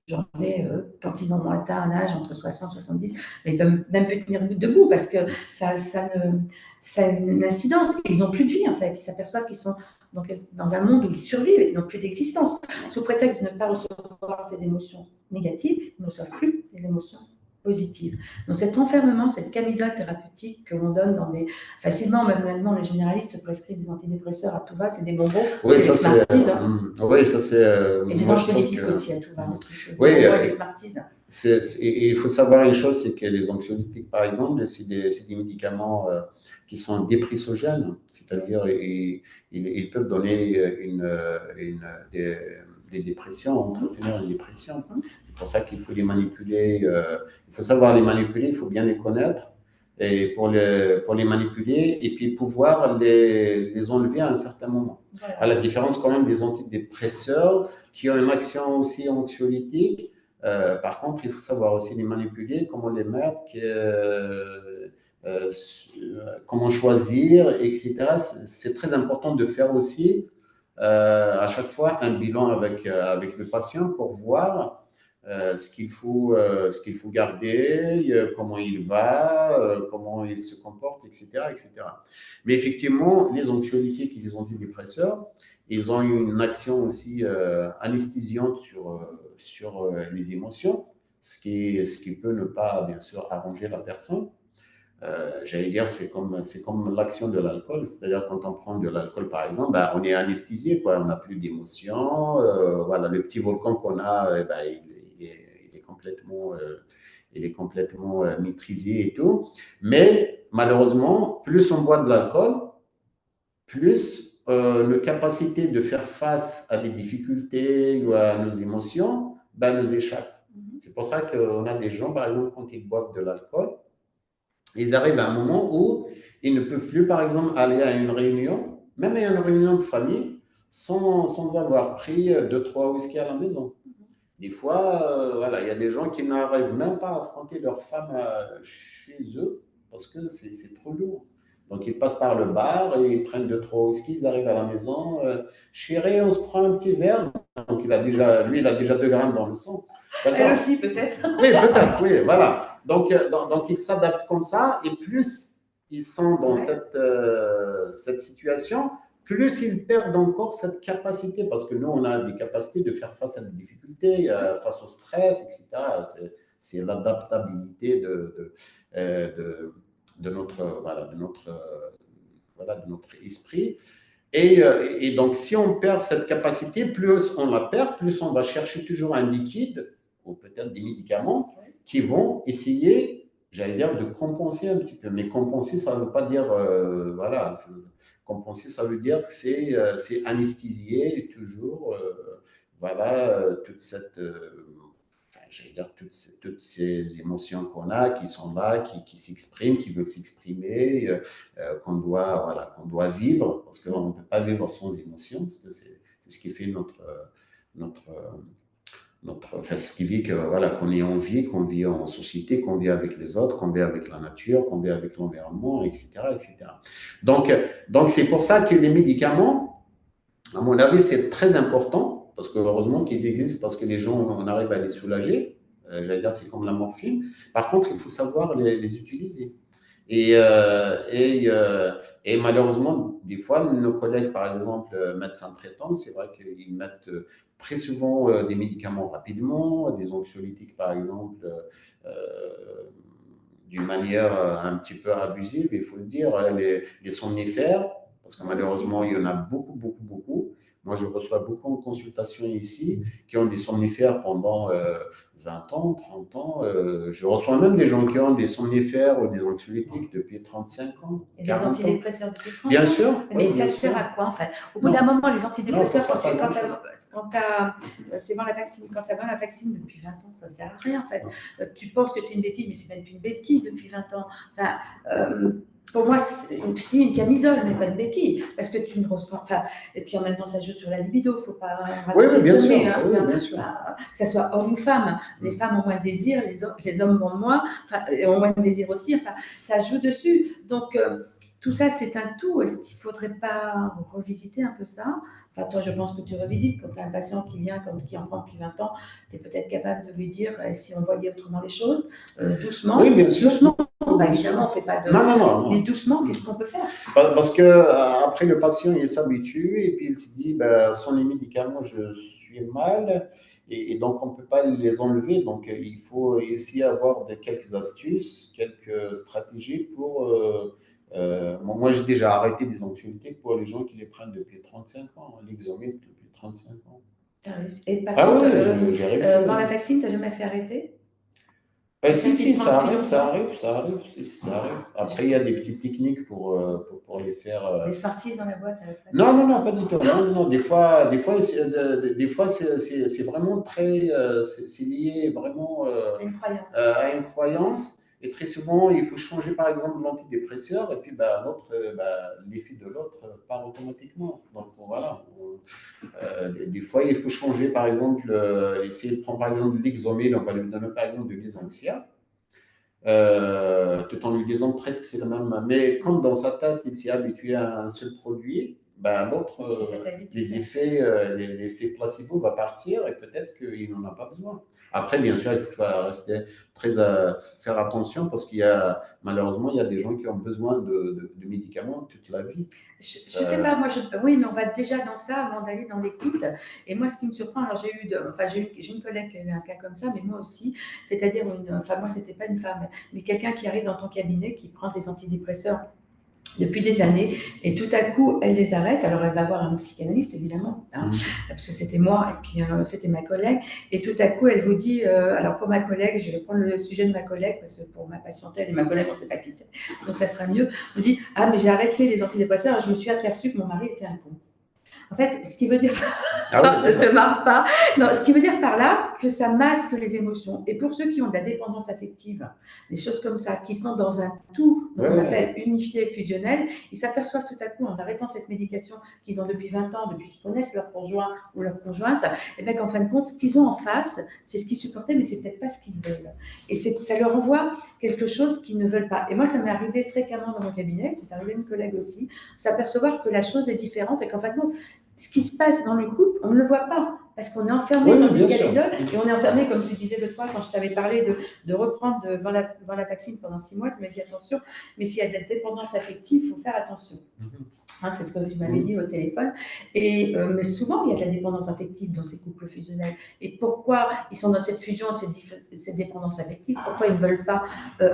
j'en ai, quand ils ont atteint un âge entre 60 et 70, mais ils peuvent même plus tenir debout parce que ça a une incidence. Ils n'ont plus de vie, en fait. Ils s'aperçoivent qu'ils sont Donc, dans un monde où ils survivent et n'ont plus d'existence. Sous prétexte de ne pas recevoir ces émotions négatives, ils ne reçoivent plus les émotions positives. Donc cet enfermement, cette camisole thérapeutique que l'on donne dans des... Facilement, même maintenant, les généralistes prescrivent des antidépresseurs à tout va, c'est des bonbons, Oui, c'est des ça c'est. Smarties. Oui, ça c'est. Et des Moi, je trouve anxiolytiques que. aussi à tout va aussi, c'est des Oui, bonbons et des Smarties. et il faut savoir une chose, c'est que les anxiolytiques, par exemple, c'est des médicaments qui sont dépressogènes, c'est-à-dire ils peuvent donner des, des dépressions, entretenir une dépression. C'est pour ça qu'il faut les manipuler. Il faut savoir les manipuler, il faut bien les connaître et pour les manipuler et puis pouvoir les enlever à un certain moment. Voilà. À la différence quand même des antidépresseurs qui ont une action aussi anxiolytique. Par contre, il faut savoir aussi les manipuler, comment les mettre, euh, comment choisir, etc. C'est très important de faire aussi à chaque fois un bilan avec le patient pour voir ce qu'il faut garder, comment il va, comment il se comporte, etc., etc. Mais effectivement, les anxiolytiques et les antidépresseurs, ils ont une action aussi anesthésiante sur les émotions, ce qui peut ne pas, bien sûr, arranger la personne. J'allais dire, c'est comme l'action de l'alcool. C'est-à-dire, quand on prend de l'alcool, par exemple, ben, on est anesthésié, quoi. On n'a plus d'émotion. Voilà, le petit volcan qu'on a, ben, il est complètement, maîtrisé et tout. Mais malheureusement, plus on boit de l'alcool, plus nos capacités de faire face à des difficultés ou à nos émotions ben, nous échappent. C'est pour ça qu'on a des gens, par exemple, quand ils boivent de l'alcool, ils arrivent à un moment où ils ne peuvent plus, par exemple, aller à une réunion, même à une réunion de famille, sans avoir pris 2, 3 whisky à la maison. Des fois, voilà, il y a des gens qui n'arrivent même pas à affronter leur femme chez eux parce que c'est trop lourd. Donc, ils passent par le bar et ils prennent 2, 3 whisky, ils arrivent à la maison. Chérie, on se prend un petit verre. Donc, lui, il a déjà 2 grammes dans le sang. Elle aussi, peut-être. Oui, peut-être, oui, voilà. Donc ils s'adaptent comme ça et plus ils sont dans cette situation, plus ils perdent encore cette capacité, parce que nous, on a des capacités de faire face à des difficultés, face au stress, etc. C'est l'adaptabilité de notre, de notre esprit. Et donc, si on perd cette capacité, plus on la perd, plus on va chercher toujours un liquide ou peut-être des médicaments qui vont essayer, j'allais dire, de compenser un petit peu. Mais compenser, ça ne veut pas dire, compenser, ça veut dire que c'est anesthésier toujours, toute cette, j'allais dire, toutes ces émotions qu'on a, qui sont là, qui s'expriment, qui veulent s'exprimer, qu'on doit vivre, parce qu'on ne peut pas vivre sans émotion, parce que c'est ce qui fait enfin, ce qui vit qu'on est en vie, qu'on vit en société, qu'on vit avec les autres, qu'on vit avec la nature, qu'on vit avec l'environnement, etc., etc. Donc, c'est pour ça que les médicaments, à mon avis, c'est très important, parce que heureusement qu'ils existent, parce que les gens, on arrive à les soulager. J'allais dire, c'est comme la morphine. Par contre, il faut savoir les utiliser. Et malheureusement, des fois, nos collègues, par exemple, médecins traitants, c'est vrai qu'ils mettent très souvent des médicaments rapidement, des anxiolytiques, par exemple, d'une manière un petit peu abusive, il faut le dire, les somnifères, parce que malheureusement, il y en a beaucoup, beaucoup, beaucoup. Moi, je reçois beaucoup en consultation ici qui ont des somnifères pendant 20 ans, 30 ans. Je reçois même des gens qui ont des somnifères ou des anxiolytiques depuis 35 ans. Et des antidépresseurs depuis 30 ans. Bien sûr. Mais ça sert à quoi en fait? Au bout d'un moment, les antidépresseurs, quand tu as la vaccine depuis 20 ans, ça ne sert à rien en fait. Tu penses que c'est une bêtise, mais c'est même plus une bêtise depuis 20 ans. Enfin, pour moi, c'est une camisole, mais pas une béquille, parce que tu ne ressens. Enfin, et puis en même temps, ça joue sur la libido, il ne faut pas. Oui, bien sûr. Bien sûr. Que ce soit homme ou femme. Les femmes ont moins de désir, les hommes ont moins, ont moins de désir aussi. Enfin, ça joue dessus. Donc, tout ça, c'est un tout. Est-ce qu'il ne faudrait pas revisiter un peu ça? Enfin, toi, je pense que tu revisites. Quand tu as un patient qui vient, qui en prend depuis 20 ans, tu es peut-être capable de lui dire si on voyait autrement les choses, doucement. Oui, bien sûr. Doucement. Évidemment, on ne fait pas de. Non. Mais doucement, qu'est-ce qu'on peut faire? Parce que après, le patient, il s'habitue et puis il se dit, ben, sans les médicaments, je suis mal. Et donc, on ne peut pas les enlever. Donc, il faut aussi avoir quelques astuces, quelques stratégies pour. Moi, j'ai déjà arrêté des antibiotiques pour les gens qui les prennent depuis 35 ans, l'exomil depuis 35 ans. Et par Ah contre, oui, j'ai réussi. Venlafaxine, tu n'as jamais fait arrêter? Si, Quelqu'un qui si, le prend ça depuis arrive, ça longtemps? arrive, ça arrive. Si, si, ça arrive. Après, il y a des petites techniques pour les faire. Les Smarties dans la boîte à la place? Non, non, non, pas du tout. Non, non, non. Des fois, c'est vraiment très, c'est lié vraiment C'est une croyance. à une croyance. Et très souvent, il faut changer par exemple l'antidépresseur et puis bah, l'effet de l'autre part automatiquement. Donc voilà. Des fois, il faut changer par exemple, essayer de prendre par exemple de l'Ixomil, on va lui donner par exemple de l'Isonxia, tout en lui disant presque c'est le même. Mais comme dans sa tête, il s'est habitué à un seul produit, ben, l'autre, l'effet placebo va partir et peut-être qu'il n'en a pas besoin. Après, bien sûr, il faut rester faire attention parce qu'il y a, malheureusement, il y a des gens qui ont besoin de médicaments toute la vie. Je ne sais pas, moi, oui, mais on va déjà dans ça avant d'aller dans l'écoute. Et moi, ce qui me surprend, alors j'ai une collègue qui a eu un cas comme ça, mais moi aussi, c'est-à-dire moi, c'était pas une femme, mais quelqu'un qui arrive dans ton cabinet, qui prend des antidépresseurs depuis des années, et tout à coup, elle les arrête. Alors, elle va voir un psychanalyste, évidemment, hein, parce que c'était moi, et puis c'était ma collègue, et tout à coup, elle vous dit, alors pour ma collègue, je vais prendre le sujet de ma collègue, parce que pour ma patientèle et ma collègue, on ne sait pas qui c'est, donc ça sera mieux, vous dit, ah, mais j'ai arrêté les antidépresseurs, et je me suis aperçue que mon mari était un con. En fait, ce qui veut dire, ne te marre pas. Non, ce qui veut dire par là que ça masque les émotions. Et pour ceux qui ont de la dépendance affective, des choses comme ça, qui sont dans un tout, qu'on appelle unifié, fusionnel, ils s'aperçoivent tout à coup, en arrêtant cette médication qu'ils ont depuis 20 ans, depuis qu'ils connaissent leur conjoint ou leur conjointe, et bien qu'en fin de compte, ce qu'ils ont en face, c'est ce qu'ils supportaient, mais c'est peut-être pas ce qu'ils veulent. Et ça leur envoie quelque chose qu'ils ne veulent pas. Et moi, ça m'est arrivé fréquemment dans mon cabinet, c'est arrivé à une collègue aussi, s'apercevoir que la chose est différente et qu'en fin de compte, ce qui se passe dans le couple, on ne le voit pas, parce qu'on est enfermé dans une camisole, et on est enfermé, comme tu disais l'autre fois, quand je t'avais parlé de reprendre Venlafaxine pendant 6 mois, tu m'as dit attention, mais s'il y a de la dépendance affective, il faut faire attention. Hein, c'est ce que tu m'avais dit au téléphone. Mais souvent, il y a de la dépendance affective dans ces couples fusionnels. Et pourquoi ils sont dans cette fusion, cette dépendance affective? Pourquoi ils ne veulent pas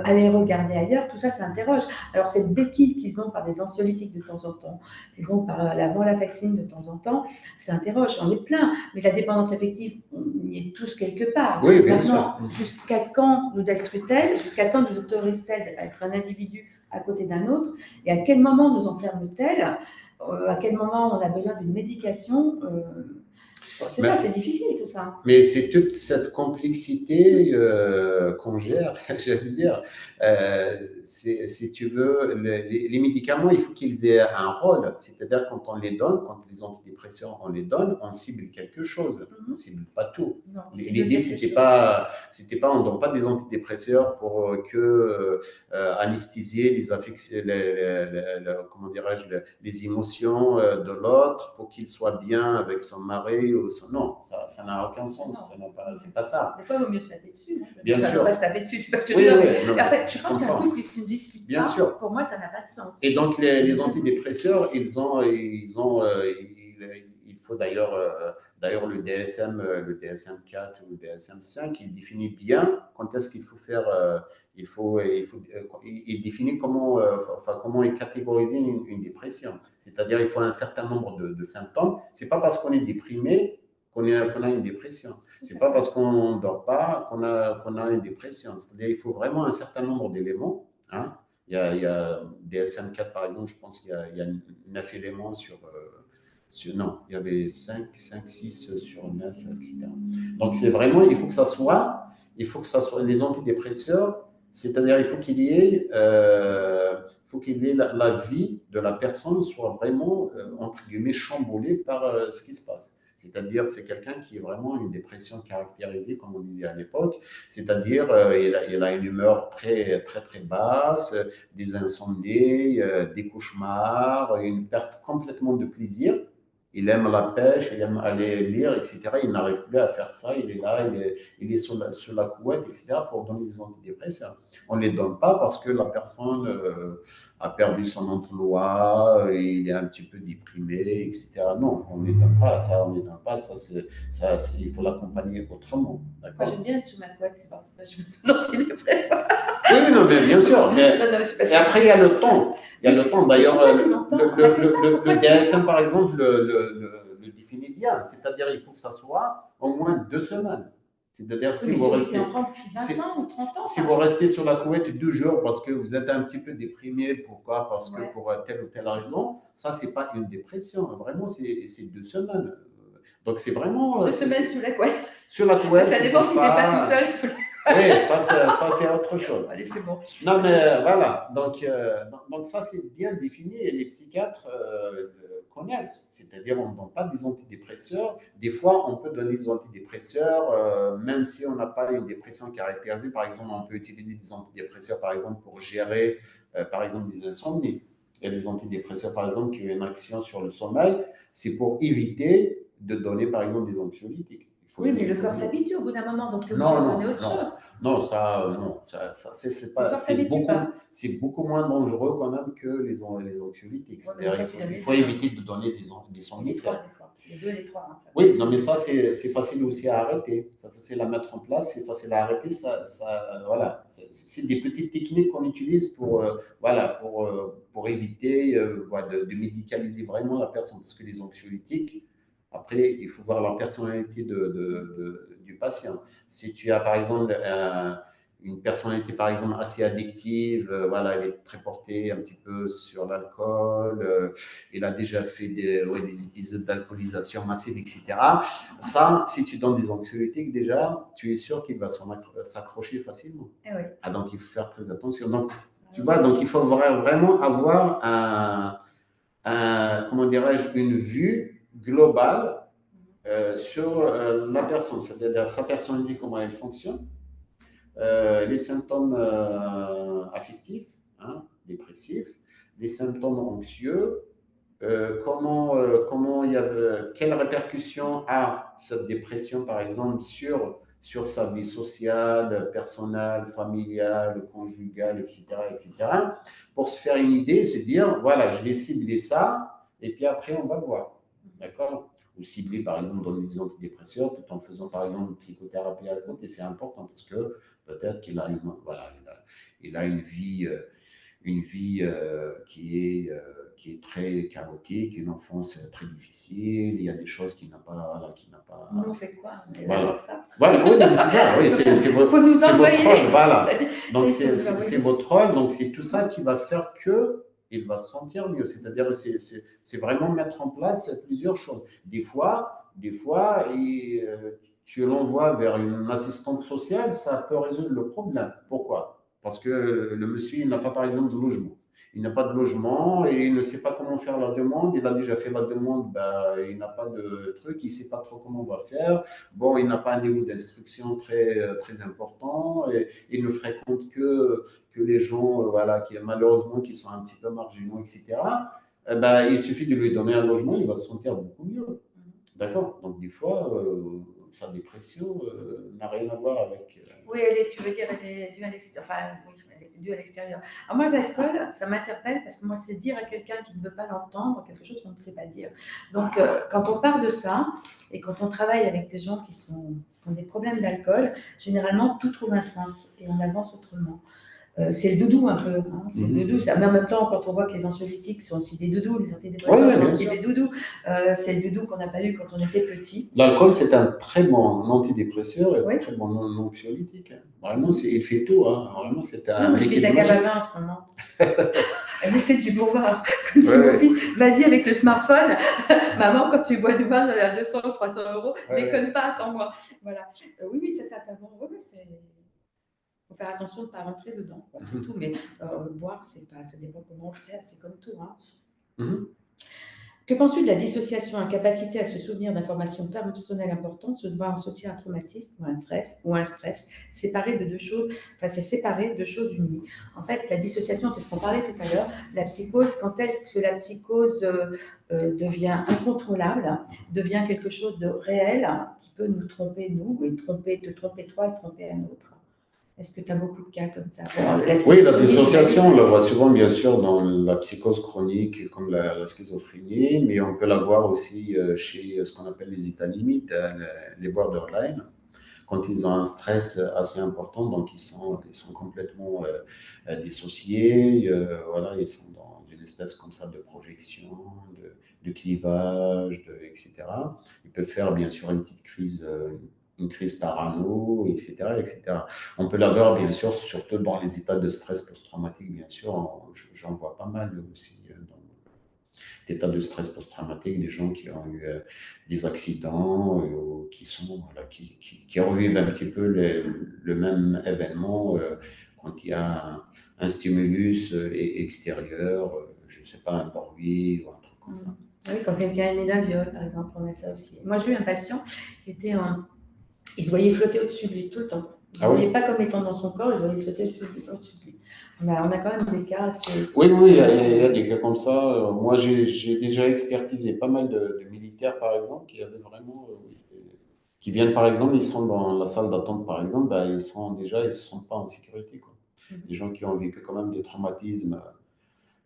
aller regarder ailleurs? Tout ça, ça interroge. Alors, cette béquille qu'ils ont par des anxiolytiques de temps en temps, qu'ils ont par la Venlafaxine de temps en temps, ça interroge. On est plein. Mais la dépendance affective, on y est tous quelque part. Oui, bien Maintenant, sûr. jusqu'à quand nous d'être-t-elle? Jusqu'à quand nous autorise-t-elle à être un individu à côté d'un autre, et à quel moment nous enferme-t-elle, à quel moment on a besoin d'une médication, ça, c'est difficile tout ça. Mais c'est toute cette complexité qu'on gère, j'allais dire. Si tu veux, les médicaments, il faut qu'ils aient un rôle. C'est-à-dire quand on les donne, quand les antidépresseurs, on les donne, on cible quelque chose. On ne cible pas tout. L'idée, c'était pas, on ne donne pas des antidépresseurs pour anesthésier les affections, comment dirais-je, les émotions de l'autre pour qu'il soit bien avec son mari ou son... Non, ça n'a aucun sens. C'est pas ça. Des fois, il vaut mieux se taper dessus. Bien sûr. Il ne faut pas se taper dessus, c'est parce que en fait, je pense qu'un couple, il ne se discute pas. Sûr. Pour moi, ça n'a pas de sens. Et donc, les antidépresseurs, il faut d'ailleurs le DSM-4 ou le DSM-5, il définit bien quand est-ce qu'il faut faire, il définit comment est catégorisée une dépression. C'est-à-dire, il faut un certain nombre de symptômes. C'est pas parce qu'on est déprimé qu'on a une dépression. C'est pas parce qu'on ne dort pas qu'on a une dépression. C'est-à-dire, il faut vraiment un certain nombre d'éléments. Hein. Il y a DSM-4, par exemple, je pense qu'il y a 9 éléments non, il y avait 5, 6 sur 9, etc. Donc, c'est vraiment, il faut que ça soit les antidépresseurs, c'est-à-dire il faut qu'il y ait, la vie de la personne soit vraiment, entre guillemets, chamboulée par ce qui se passe. C'est-à-dire, c'est quelqu'un qui est vraiment une dépression caractérisée, comme on disait à l'époque. C'est-à-dire, il a une humeur très, très, très basse, des insomnies, des cauchemars, une perte complètement de plaisir. Il aime la pêche, il aime aller lire, etc. Il n'arrive plus à faire ça. Il est là, il est sur la couette, etc. pour donner des antidépresseurs. On ne les donne pas parce que la personne a perdu son emploi, il est un petit peu déprimé, etc. Non, on ne lui donne pas ça, on ne lui donne pas ça, il faut l'accompagner autrement. Moi, D'accord. j'aime bien être sous ma couette, c'est pour ça que je me suis d'antidépresseurs. Oui, oui, non, mais bien sûr. Mais, Non, non, c'est parce et après, il y a le temps. Il y a le temps. Mais D'ailleurs, pourquoi c'est longtemps? En fait, c'est ça, pourquoi le c'est DSM, longtemps? par exemple, le définit bien. C'est-à-dire, il faut que ça soit au moins 2 semaines. C'est-à-dire, Oui, si mais vous celui qui en restez, prend depuis 20 ans ou 30 ans, si enfin, vous restez sur la couette 2 jours parce que vous êtes un petit peu déprimé, pourquoi? Parce que ouais. pour telle ou telle raison, ça, c'est pas une dépression. Vraiment, c'est 2 semaines. Donc, c'est vraiment 2 semaines sous la couette. sur la Ben, couette, ça tu dépend bouges si t'es pas tout pas. seul sous la Oui, ça c'est autre chose. Allez, c'est bon. Non, Je- mais voilà. Donc ça, c'est bien défini et les psychiatres le connaissent. C'est-à-dire, on ne donne pas des antidépresseurs. Des fois, on peut donner des antidépresseurs, même si on n'a pas une dépression caractérisée. Par exemple, on peut utiliser des antidépresseurs, par exemple, pour gérer, par exemple, des insomnies. Il y a des antidépresseurs, par exemple, qui ont une action sur le sommeil. C'est pour éviter de donner, par exemple, des anxiolytiques. Oui, mais Il le faut corps dire. s'habitue au bout d'un moment, donc tu es obligé Non, de donner non, autre non. chose. Non, c'est Le pas, corps s'habitue pas. c'est beaucoup moins dangereux quand même que les anxiolytiques. Ouais, mais des C'est-à-dire, fois, tu donnes il les faut deux, hein. éviter de donner des Et les trois, somnifères. des fois. Les deux et les trois, en fait. Oui, non, mais ça, c'est facile aussi à arrêter. C'est facile à mettre en place, c'est facile à arrêter. Voilà. C'est des petites techniques qu'on utilise voilà, pour éviter voilà, de médicaliser vraiment la personne. Parce que les anxiolytiques, après, il faut voir la personnalité du patient. Si tu as, par exemple, une personnalité, par exemple, assez addictive, voilà, elle est très portée un petit peu sur l'alcool, il a déjà fait des épisodes d'alcoolisation massive, etc. Ça, si tu donnes des anxiolytiques, déjà, tu es sûr qu'il va s'accrocher facilement. Eh oui. Ah, donc, il faut faire très attention. Donc, tu vois, donc il faut vraiment avoir comment dirais-je, une vue globale sur la personne, c'est-à-dire sa personnalité, comment elle fonctionne, les symptômes affectifs, hein, dépressifs, les symptômes anxieux, comment il y a, quelle répercussion a cette dépression, par exemple, sur sa vie sociale, personnelle, familiale, conjugale, etc., etc., pour se faire une idée et se dire, voilà, je vais cibler ça, et puis après, on va voir. D'accord? Ou cibler, par exemple, dans les antidépresseurs, tout en faisant, par exemple, une psychothérapie à côté. C'est important parce que peut-être qu'il a voilà, il a une vie qui est très chaotique, une enfance très difficile, il y a des choses qui n'a pas, voilà, Nous, on fait quoi? On est là voilà. pour ça. Voilà, oui, c'est ça, oui, Faut nous c'est votre envoyer. rôle, voilà. Donc, Il faut nous c'est envoyer. votre rôle, donc c'est tout ça qui va faire que il va se sentir mieux. C'est-à-dire, c'est vraiment mettre en place plusieurs choses. Des fois tu l'envoies vers une assistante sociale, ça peut résoudre le problème. Pourquoi? Parce que le monsieur, il n'a pas, par exemple, de logement. Il n'a pas de logement et il ne sait pas comment faire la demande. Il a déjà fait la demande, ben, il n'a pas de truc, il ne sait pas trop comment on va faire. Bon, il n'a pas un niveau d'instruction très important et il ne fréquente que les gens, voilà, malheureusement, qui sont un petit peu marginaux, etc. Eh ben, il suffit de lui donner un logement, il va se sentir beaucoup mieux. D'accord? Donc, des fois, sa dépression n'a rien à voir avec. Oui, tu veux dire, elle est due à l'extérieur. Enfin, oui, elle est due à l'extérieur. Alors moi, l'alcool, ça m'interpelle parce que moi, c'est dire à quelqu'un qui ne veut pas l'entendre quelque chose qu'on ne sait pas dire. Donc, quand on part de ça et quand on travaille avec des gens qui ont des problèmes d'alcool, généralement, tout trouve un sens et on avance autrement. C'est le doudou un peu, hein, c'est le doudou. Mais en même temps, quand on voit que les anxiolytiques sont aussi des doudous, les antidépresseurs sont aussi des doudous, c'est le doudou qu'on n'a pas eu quand on était petit. L'alcool, c'est un très bon antidépresseur et Oui. très bon anxiolytique. Vraiment, il fait tout. Hein. Vraiment, c'est un. Non, moi je lis de la Gabavin en ce moment. J'essaie du pouvoir. Comme dit mon fils, vas-y avec le smartphone. Maman, quand tu bois du vin à 200 ou 300 euros, déconne pas, attends-moi. Voilà. Oui, c'est un tabou. Oui, il faut faire attention de ne pas rentrer dedans. C'est tout. Mais boire, ça dépend comment on le fait. C'est comme tout. Hein. Que penses-tu de la dissociation, incapacité à se souvenir d'informations personnelles importantes, se voir associer à un traumatisme ou un stress, séparé de deux choses, enfin c'est séparé de choses unies. En fait, la dissociation, c'est ce qu'on parlait tout à l'heure, la psychose, quand la psychose devient incontrôlable, devient quelque chose de réel qui peut nous tromper nous, et te tromper toi et tromper un autre. Est-ce que tu as beaucoup de cas comme ça? Oui, la dissociation, on la voit souvent, bien sûr, dans la psychose chronique, comme la schizophrénie, mais on peut la voir aussi chez ce qu'on appelle les états limites, les borderline, quand ils ont un stress assez important, donc ils sont complètement dissociés, voilà, ils sont dans une espèce comme ça de projection, de clivage, etc. Ils peuvent faire bien sûr une crise parano, etc., etc. On peut l'avoir bien sûr, surtout dans les états de stress post-traumatique, bien sûr, j'en vois pas mal aussi dans d'états de stress post-traumatique, des gens qui ont eu des accidents, qui sont, voilà, qui revivent un petit peu le même événement quand il y a un stimulus extérieur, je ne sais pas, un bruit ou un truc comme ça. Oui, quand quelqu'un est né d'un viol, par exemple, on a ça aussi. Moi, j'ai eu un patient qui était il se voyait flotter au-dessus de lui tout le temps. Il ne voyait pas comme étant dans son corps, il se voyait sauter au-dessus de lui. On a quand même des cas assez... Oui, oui, il y a des cas comme ça. Moi, j'ai déjà expertisé pas mal de militaires, par exemple, qui avaient vraiment... qui viennent, par exemple, ils sont dans la salle d'attente, par exemple, bah, ils ne se sentent pas en sécurité, quoi. Des gens qui ont vécu quand même des traumatismes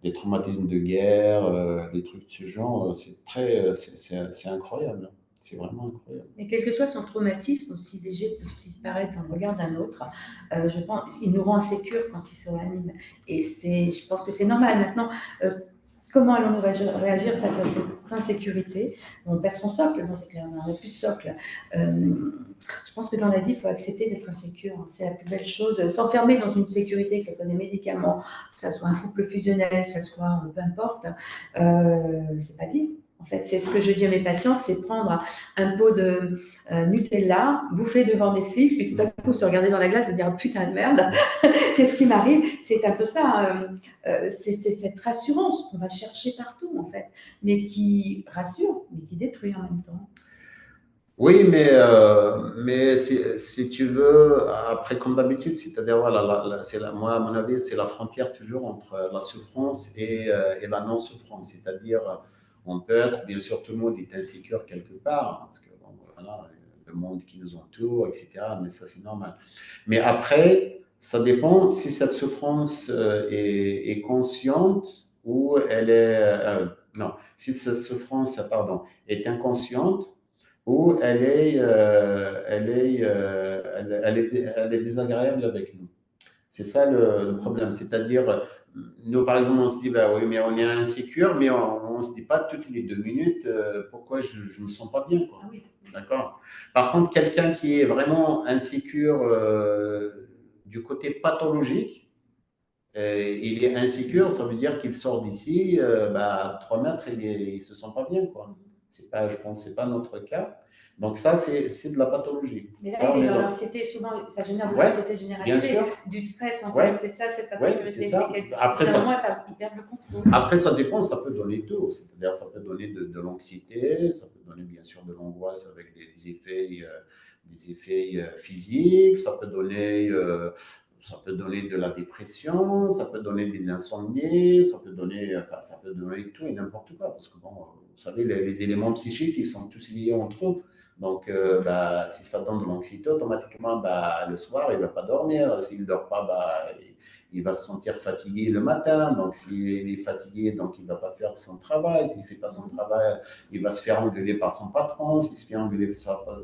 de guerre, des trucs de ce genre, c'est incroyable. C'est vraiment incroyable. Mais quel que soit son traumatisme, aussi léger peut disparaître dans le regard d'un autre, je pense qu'il nous rend insécures quand il se réanime. Et je pense que c'est normal. Maintenant, comment allons-nous réagir face à cette insécurité? On perd son socle, bon, c'est clair, on n'a plus de socle. Je pense que dans la vie, il faut accepter d'être insécure. C'est la plus belle chose. S'enfermer dans une sécurité, que ce soit des médicaments, que ce soit un couple fusionnel, que ce soit peu importe, c'est pas vivre. En fait, c'est ce que je dis à mes patientes, c'est prendre un pot de Nutella, bouffer devant Netflix, puis tout à coup se regarder dans la glace et dire putain de merde, qu'est-ce qui m'arrive? C'est un peu ça. C'est cette rassurance qu'on va chercher partout, en fait, mais qui rassure, mais qui détruit en même temps. Oui, mais si tu veux, après, comme d'habitude, c'est-à-dire, voilà, moi, à mon avis, c'est la frontière toujours entre la souffrance et la non-souffrance. C'est-à-dire, on peut être, bien sûr, tout le monde est insécure quelque part, parce que, bon, voilà, le monde qui nous entoure, etc., mais ça, c'est normal. Mais après, ça dépend si cette souffrance est consciente ou elle est... non, si cette souffrance, pardon, est inconsciente, ou elle est désagréable avec nous. C'est ça le problème. C'est-à-dire, nous, par exemple, on se dit, bah oui, mais on est insécure, mais on ne se dit pas toutes les 2 minutes pourquoi je ne me sens pas bien. Quoi. Ah oui. D'accord. Par contre, quelqu'un qui est vraiment insécure du côté pathologique, il est insécure, ça veut dire qu'il sort d'ici, à 3 mètres, il ne se sent pas bien. Quoi. Je pense que ce n'est pas notre cas. Donc ça, c'est de la pathologie. Mais là, ça, il est dans l'anxiété, souvent, ça génère de l'anxiété généralisée, du stress, en fait, c'est ça, cette insécurité. C'est ça. Après, ils perdent le contrôle. Après, ça dépend, ça peut donner tout. C'est-à-dire, ça peut donner de l'anxiété, ça peut donner bien sûr de l'angoisse avec des effets physiques, ça peut donner de la dépression, ça peut donner des insomnies, ça peut donner tout et n'importe quoi. Parce que, bon, vous savez, les éléments psychiques, ils sont tous liés entre eux. Donc, si ça donne de l'anxiété, automatiquement, le soir, il ne va pas dormir. S'il ne dort pas, il va se sentir fatigué le matin. Donc, s'il est fatigué, donc il ne va pas faire son travail. S'il ne fait pas son travail, il va se faire engueuler par son patron. S'il se fait engueuler par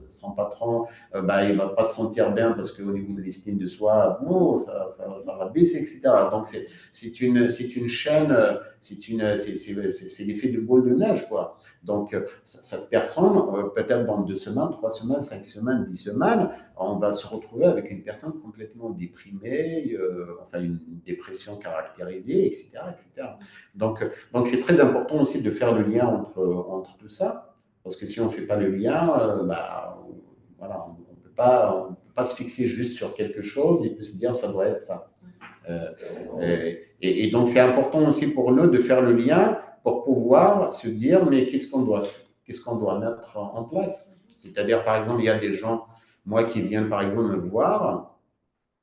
son patron, il ne va pas se sentir bien parce qu'au niveau de l'estime de soi, bon, ça va baisser, etc. Donc, c'est une chaîne, c'est l'effet de boule de neige, quoi. Donc, cette personne, peut-être dans 2 semaines, 3 semaines, 5 semaines, 10 semaines, on va se retrouver avec une personne complètement déprimée, enfin une dépression caractérisée, etc. etc. Donc, c'est très important aussi de faire le lien entre tout ça, parce que si on ne fait pas le lien, voilà, on ne peut pas se fixer juste sur quelque chose, il peut se dire ça doit être ça. Et donc, c'est important aussi pour nous de faire le lien pour pouvoir se dire, mais qu'est-ce qu'on doit mettre en place? C'est-à-dire, par exemple, il y a des gens, moi, qui viennent, par exemple, me voir,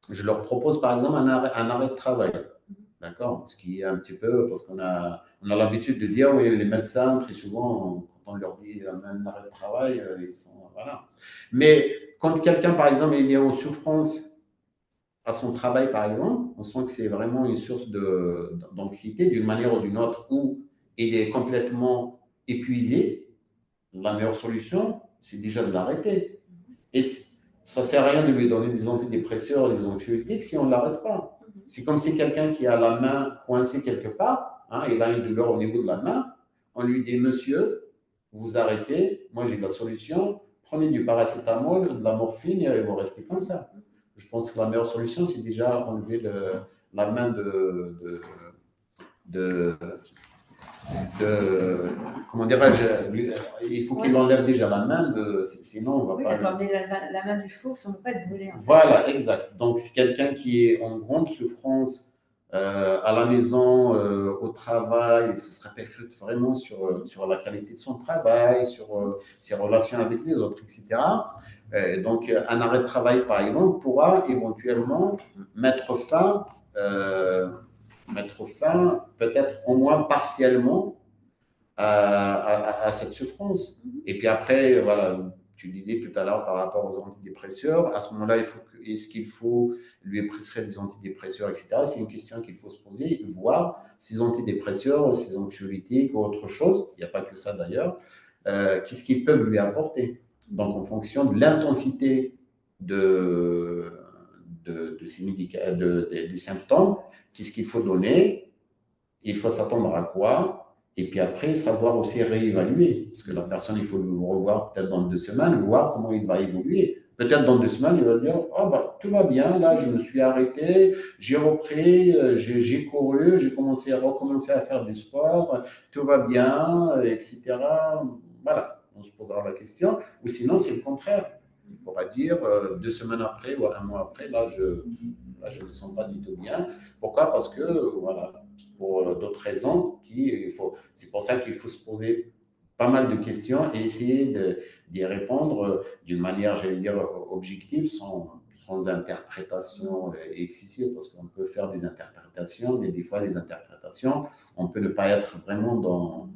je leur propose, par exemple, un arrêt de travail. D'accord? Ce qui est un petit peu, parce qu'on a l'habitude de dire, oui, les médecins, très souvent, quand on leur dit un arrêt de travail, ils sont, voilà. Mais quand quelqu'un, par exemple, il est en souffrance à son travail, par exemple, on sent que c'est vraiment une source d'anxiété d'une manière ou d'une autre, où il est complètement épuisé, la meilleure solution, c'est déjà de l'arrêter. Et ça ne sert à rien de lui donner des antidépresseurs, des anxiolytiques si on ne l'arrête pas. C'est comme si quelqu'un qui a la main coincée quelque part, hein, il a une douleur au niveau de la main, on lui dit, monsieur, vous arrêtez, moi j'ai la solution, prenez du paracétamol, de la morphine et vous restez comme ça. Je pense que la meilleure solution, c'est déjà enlever la main de, de comment dirais-je, il faut qu'il enlève déjà la main, sinon on va oui, pas. Il faut enlever la main du four, ça ne va pas être brûlé. Voilà, exact. Donc, c'est quelqu'un qui est en grande souffrance à la maison, au travail, et ça se répercute vraiment sur la qualité de son travail, sur ses relations avec les autres, etc. Donc, un arrêt de travail, par exemple, pourra éventuellement mettre fin, euh, peut-être au moins partiellement, à cette souffrance. Et puis après, voilà, tu disais tout à l'heure par rapport aux antidépresseurs, à ce moment-là, est-ce qu'il faut lui prescrire des antidépresseurs, etc. C'est une question qu'il faut se poser, voir ces antidépresseurs, ces anxiolytiques ou autre chose, il n'y a pas que ça d'ailleurs, qu'est-ce qu'ils peuvent lui apporter. Donc, en fonction de l'intensité de ces des symptômes, qu'est-ce qu'il faut donner, il faut s'attendre à quoi, et puis après, savoir aussi réévaluer. Parce que la personne, il faut le revoir peut-être dans 2 semaines, voir comment il va évoluer. Peut-être dans 2 semaines, il va dire, oh, bah, tout va bien, là, je me suis arrêté, j'ai repris, j'ai couru, j'ai recommencé à faire du sport, tout va bien, etc. Voilà, on se posera la question. Ou sinon, c'est le contraire. Il pourra dire 2 semaines après ou un mois après, là, je ne me sens pas du tout bien. Pourquoi? Parce que, voilà, pour d'autres raisons, c'est pour ça qu'il faut se poser pas mal de questions et essayer d'y répondre d'une manière, j'allais dire, objective, sans interprétation excessive, parce qu'on peut faire des interprétations, mais des fois, les interprétations, on peut ne pas être vraiment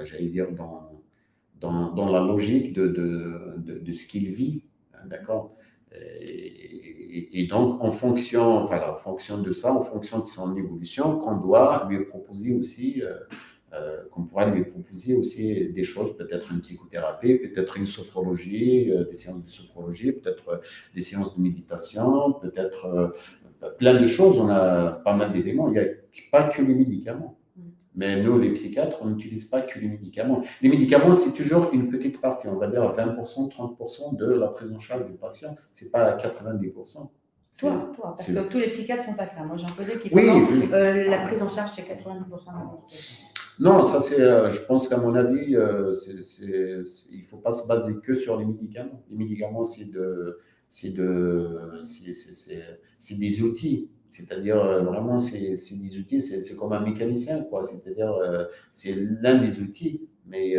j'allais dire, dans la logique de ce qu'il vit. D'accord? Et donc, en fonction de ça, en fonction de son évolution, qu'on doit lui proposer aussi, qu'on pourra lui proposer aussi des choses, peut-être une psychothérapie, peut-être une sophrologie, des séances de sophrologie, peut-être des séances de méditation, peut-être plein de choses. On a pas mal d'éléments. Il n'y a pas que les médicaments. Mais nous, les psychiatres, on n'utilise pas que les médicaments. Les médicaments, c'est toujours une petite partie, on va dire 20%, 30% de la prise en charge du patient. Ce n'est pas 90%. Toi, parce que tous les psychiatres ne font pas ça. Moi, j'en connais qui oui, font oui. La prise en charge, c'est 90% de la médication. Non, ça c'est, je pense qu'à mon avis, il ne faut pas se baser que sur les médicaments. Les médicaments, c'est des outils. C'est-à-dire, vraiment, c'est des outils, c'est comme un mécanicien, quoi. C'est-à-dire, c'est l'un des outils. Mais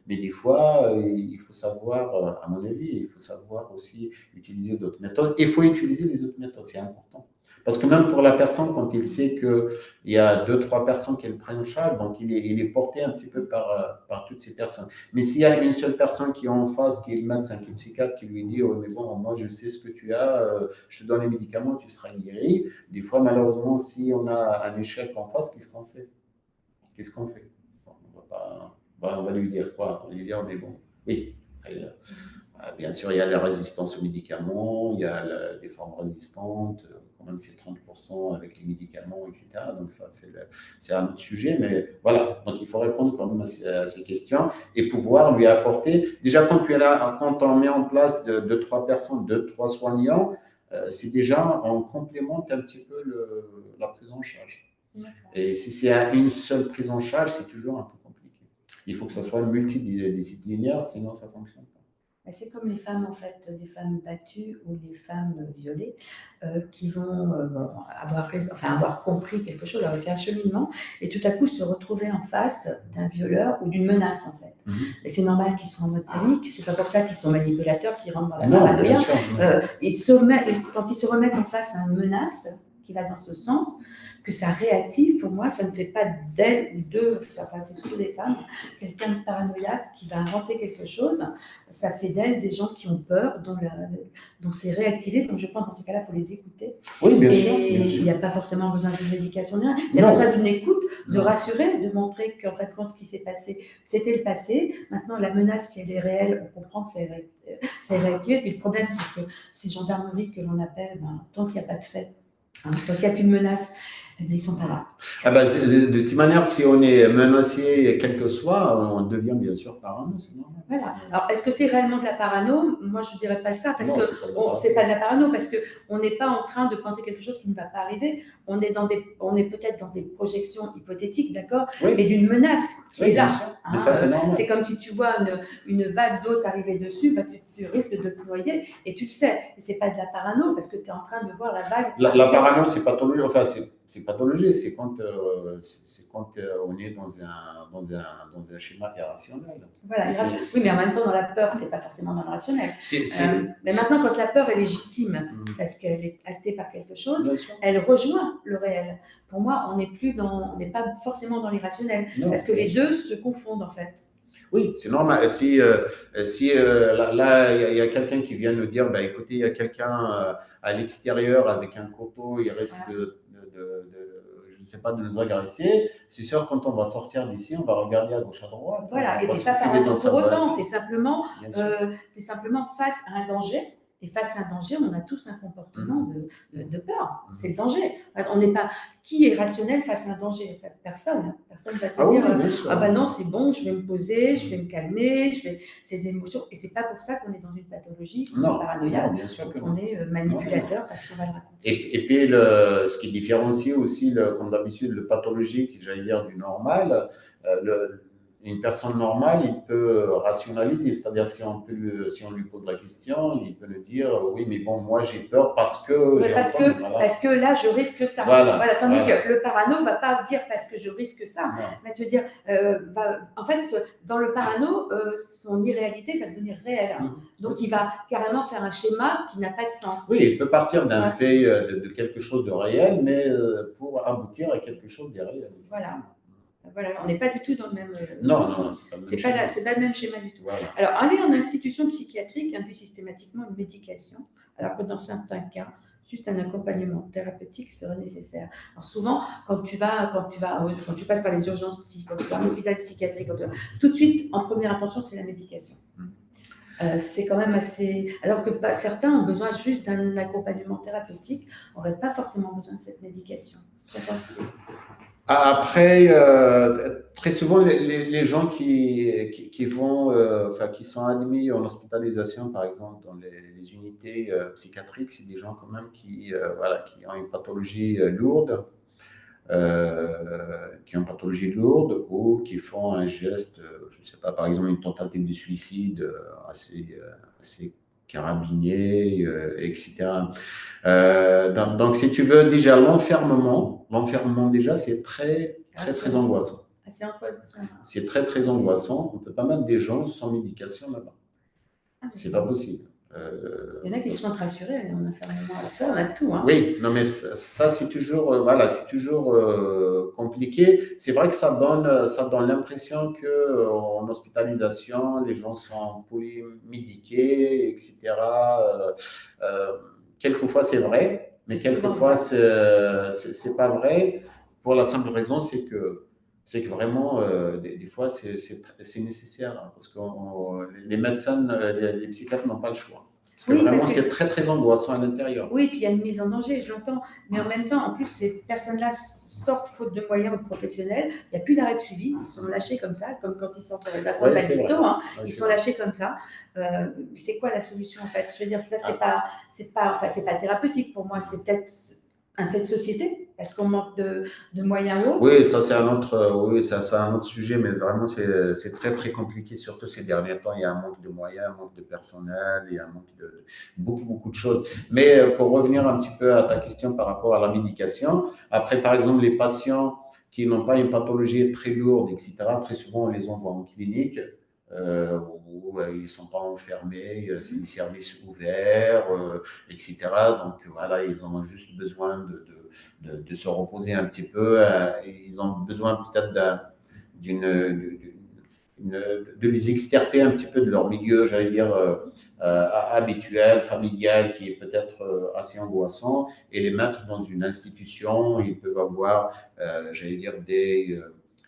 des fois, il faut savoir, à mon avis, il faut savoir aussi utiliser d'autres méthodes. Il faut utiliser les autres méthodes, c'est important. Parce que même pour la personne, quand il sait qu'il y a 2, 3 personnes qui le prennent en charge, donc il est porté un petit peu par toutes ces personnes. Mais s'il y a une seule personne qui est en face, qui est le médecin, qui est le psychiatre, qui lui dit, oh, mais bon, moi je sais ce que tu as, je te donne les médicaments, tu seras guéri. Des fois, malheureusement, si on a un échec en face, qu'est-ce qu'on fait? Qu'est-ce qu'on fait? On va lui dire quoi? On va lui dire, mais bon, oui. Bien sûr, il y a la résistance aux médicaments, il y a des formes résistantes, quand même c'est 30% avec les médicaments, etc. Donc ça, c'est un autre sujet, mais voilà. Donc il faut répondre quand même à ces questions et pouvoir lui apporter. Déjà, quand on met en place 2, 3 personnes, 2, 3 soignants, c'est déjà, on complémente un petit peu la prise en charge. Et si c'est une seule prise en charge, c'est toujours un peu compliqué. Il faut que ça soit multidisciplinaire, sinon ça ne fonctionne pas. C'est comme les femmes, en fait, les femmes battues ou les femmes violées qui vont avoir compris quelque chose, avoir fait un cheminement et tout à coup se retrouver en face d'un violeur ou d'une menace, en fait. Et c'est normal qu'ils soient en mode panique, c'est pas pour ça qu'ils sont manipulateurs, qu'ils rentrent dans la paranoïa. Quand ils se remettent en face à une menace, qui va dans ce sens, que ça réactive, pour moi, ça ne fait pas d'elle ou d'eux, enfin c'est surtout des femmes, quelqu'un de paranoïaque qui va inventer quelque chose, ça fait d'elles des gens qui ont peur, dont c'est réactivé, donc je pense que dans ces cas-là, il faut les écouter. Oui, bien sûr. Et il n'y a pas forcément besoin d'une médication, rien. Il y a besoin d'une écoute, de rassurer, de montrer qu'en fait, quand ce qui s'est passé, c'était le passé. Maintenant, la menace, si elle est réelle, on comprend que c'est réactivé. Puis le problème, c'est que ces gendarmeries que l'on appelle, tant qu'il n'y a pas de fait, tant qu'il n'y a plus de menace, eh bien, ils ne sont pas là. Ah ben, de toute manière, si on est menacé, quel que soit, on devient bien sûr parano, c'est normal. Voilà. Alors, est-ce que c'est réellement de la parano? Moi, je ne dirais pas ça, parce que c'est pas de la parano, parce qu'on n'est pas en train de penser quelque chose qui ne va pas arriver. On est peut-être dans des projections hypothétiques, d'accord, mais d'une menace qui est là. Mais ça, c'est normal. C'est comme si tu vois une vague d'eau t'arriver dessus, tu risques de te noyer, et tu le sais. Et c'est pas de la parano, parce que tu es en train de voir la vague. La parano, c'est pathologie. Enfin, c'est pathologie. C'est quand on est dans un schéma irrationnel. Voilà. Oui, mais en même temps, dans la peur, tu n'es pas forcément dans le rationnel. Mais maintenant, quand la peur est légitime, parce qu'elle est actée par quelque chose, elle rejoint le réel. Pour moi, on n'est pas forcément dans l'irrationnel, parce que les deux se confondent en fait. Oui, c'est normal. Si là, il y a quelqu'un qui vient nous dire, bah, écoutez, il y a quelqu'un à l'extérieur avec un couteau, il risque je ne sais pas, de nous agresser. C'est sûr, quand on va sortir d'ici, on va regarder à gauche, à droite. Voilà, et tu n'es pas parano pour autant, tu es simplement face à un danger. Et face à un danger, on a tous un comportement de peur. C'est le danger. On n'est pas. Qui est rationnel face à un danger? En fait, personne. Personne va te dire ah ben non, c'est bon, je vais me poser, je vais me calmer, ces émotions. Et c'est pas pour ça qu'on est dans une pathologie, qu'on est paranoïaque, qu'on est manipulateur parce qu'on va le raconter. Et puis, ce qui différencie aussi, comme d'habitude, le pathologique, j'allais dire, du normal, une personne normale, il peut rationaliser, c'est-à-dire si on lui pose la question, il peut nous dire oui, mais bon, moi j'ai peur parce que. Parce que là, je risque ça. Voilà. Tandis que le parano ne va pas dire parce que je risque ça, mais te dire, en fait, dans le parano, son irréalité va devenir réelle. Donc il va carrément faire un schéma qui n'a pas de sens. Oui, il peut partir d'un fait de quelque chose de réel, mais pour aboutir à quelque chose d'irréel. Voilà, on n'est pas du tout dans le même. Non, c'est pas le même schéma du tout. Voilà. Alors, aller en institution psychiatrique induit systématiquement une médication, alors que dans certains cas, juste un accompagnement thérapeutique serait nécessaire. Alors souvent, quand tu passes par les urgences psy, quand tu vas à l'hôpital psychiatrique, tout de suite, en première intention, c'est la médication. C'est quand même assez. Alors que certains ont besoin juste d'un accompagnement thérapeutique, n'auraient pas forcément besoin de cette médication. Après, très souvent, les gens qui vont, qui sont admis en hospitalisation, par exemple, dans les unités psychiatriques, c'est des gens quand même qui ont une pathologie lourde, ou qui font un geste, je ne sais pas, par exemple, une tentative de suicide assez carabinier, etc. Donc, si tu veux, déjà, l'enfermement déjà, c'est très angoissant. C'est très, très angoissant. On ne peut pas mettre des gens sans médication là-bas. C'est pas possible. Il y en a qui se sentent rassurés aller en enfermement. On a tout. Oui, non, mais ça c'est toujours, compliqué. C'est vrai que ça donne l'impression qu'en hospitalisation, les gens sont polymédiqués, etc. Quelquefois c'est vrai, mais quelquefois c'est pas vrai. Pour la simple raison, c'est que vraiment, des fois, c'est nécessaire, parce que les médecins, les psychiatres n'ont pas le choix. Parce que vraiment, c'est très, très angoissant à l'intérieur. Oui, puis il y a une mise en danger, je l'entends. Mais en même temps, en plus, ces personnes-là sortent faute de moyens professionnels. Il n'y a plus d'arrêt de suivi. Ils sont lâchés comme ça, comme quand ils sortent d'un centre d'addicto. Ils sont lâchés comme ça. C'est quoi la solution, en fait? Je veux dire, ça, c'est pas thérapeutique pour moi. C'est peut-être un fait de société, parce qu'on manque de moyens ou autres. Oui, ça c'est un autre sujet, mais vraiment c'est très très compliqué, surtout ces derniers temps. Il y a un manque de moyens, un manque de personnel, il y a un manque de beaucoup de choses. Mais pour revenir un petit peu à ta question par rapport à la médication, après par exemple les patients qui n'ont pas une pathologie très lourde, etc., très souvent on les envoie en clinique. Où ils ne sont pas enfermés, c'est des services ouverts, etc. Donc voilà, ils ont juste besoin de se reposer un petit peu. Ils ont besoin peut-être d'une, de les extirper un petit peu de leur milieu, j'allais dire, habituel, familial, qui est peut-être assez angoissant, et les mettre dans une institution. Ils peuvent avoir, j'allais dire,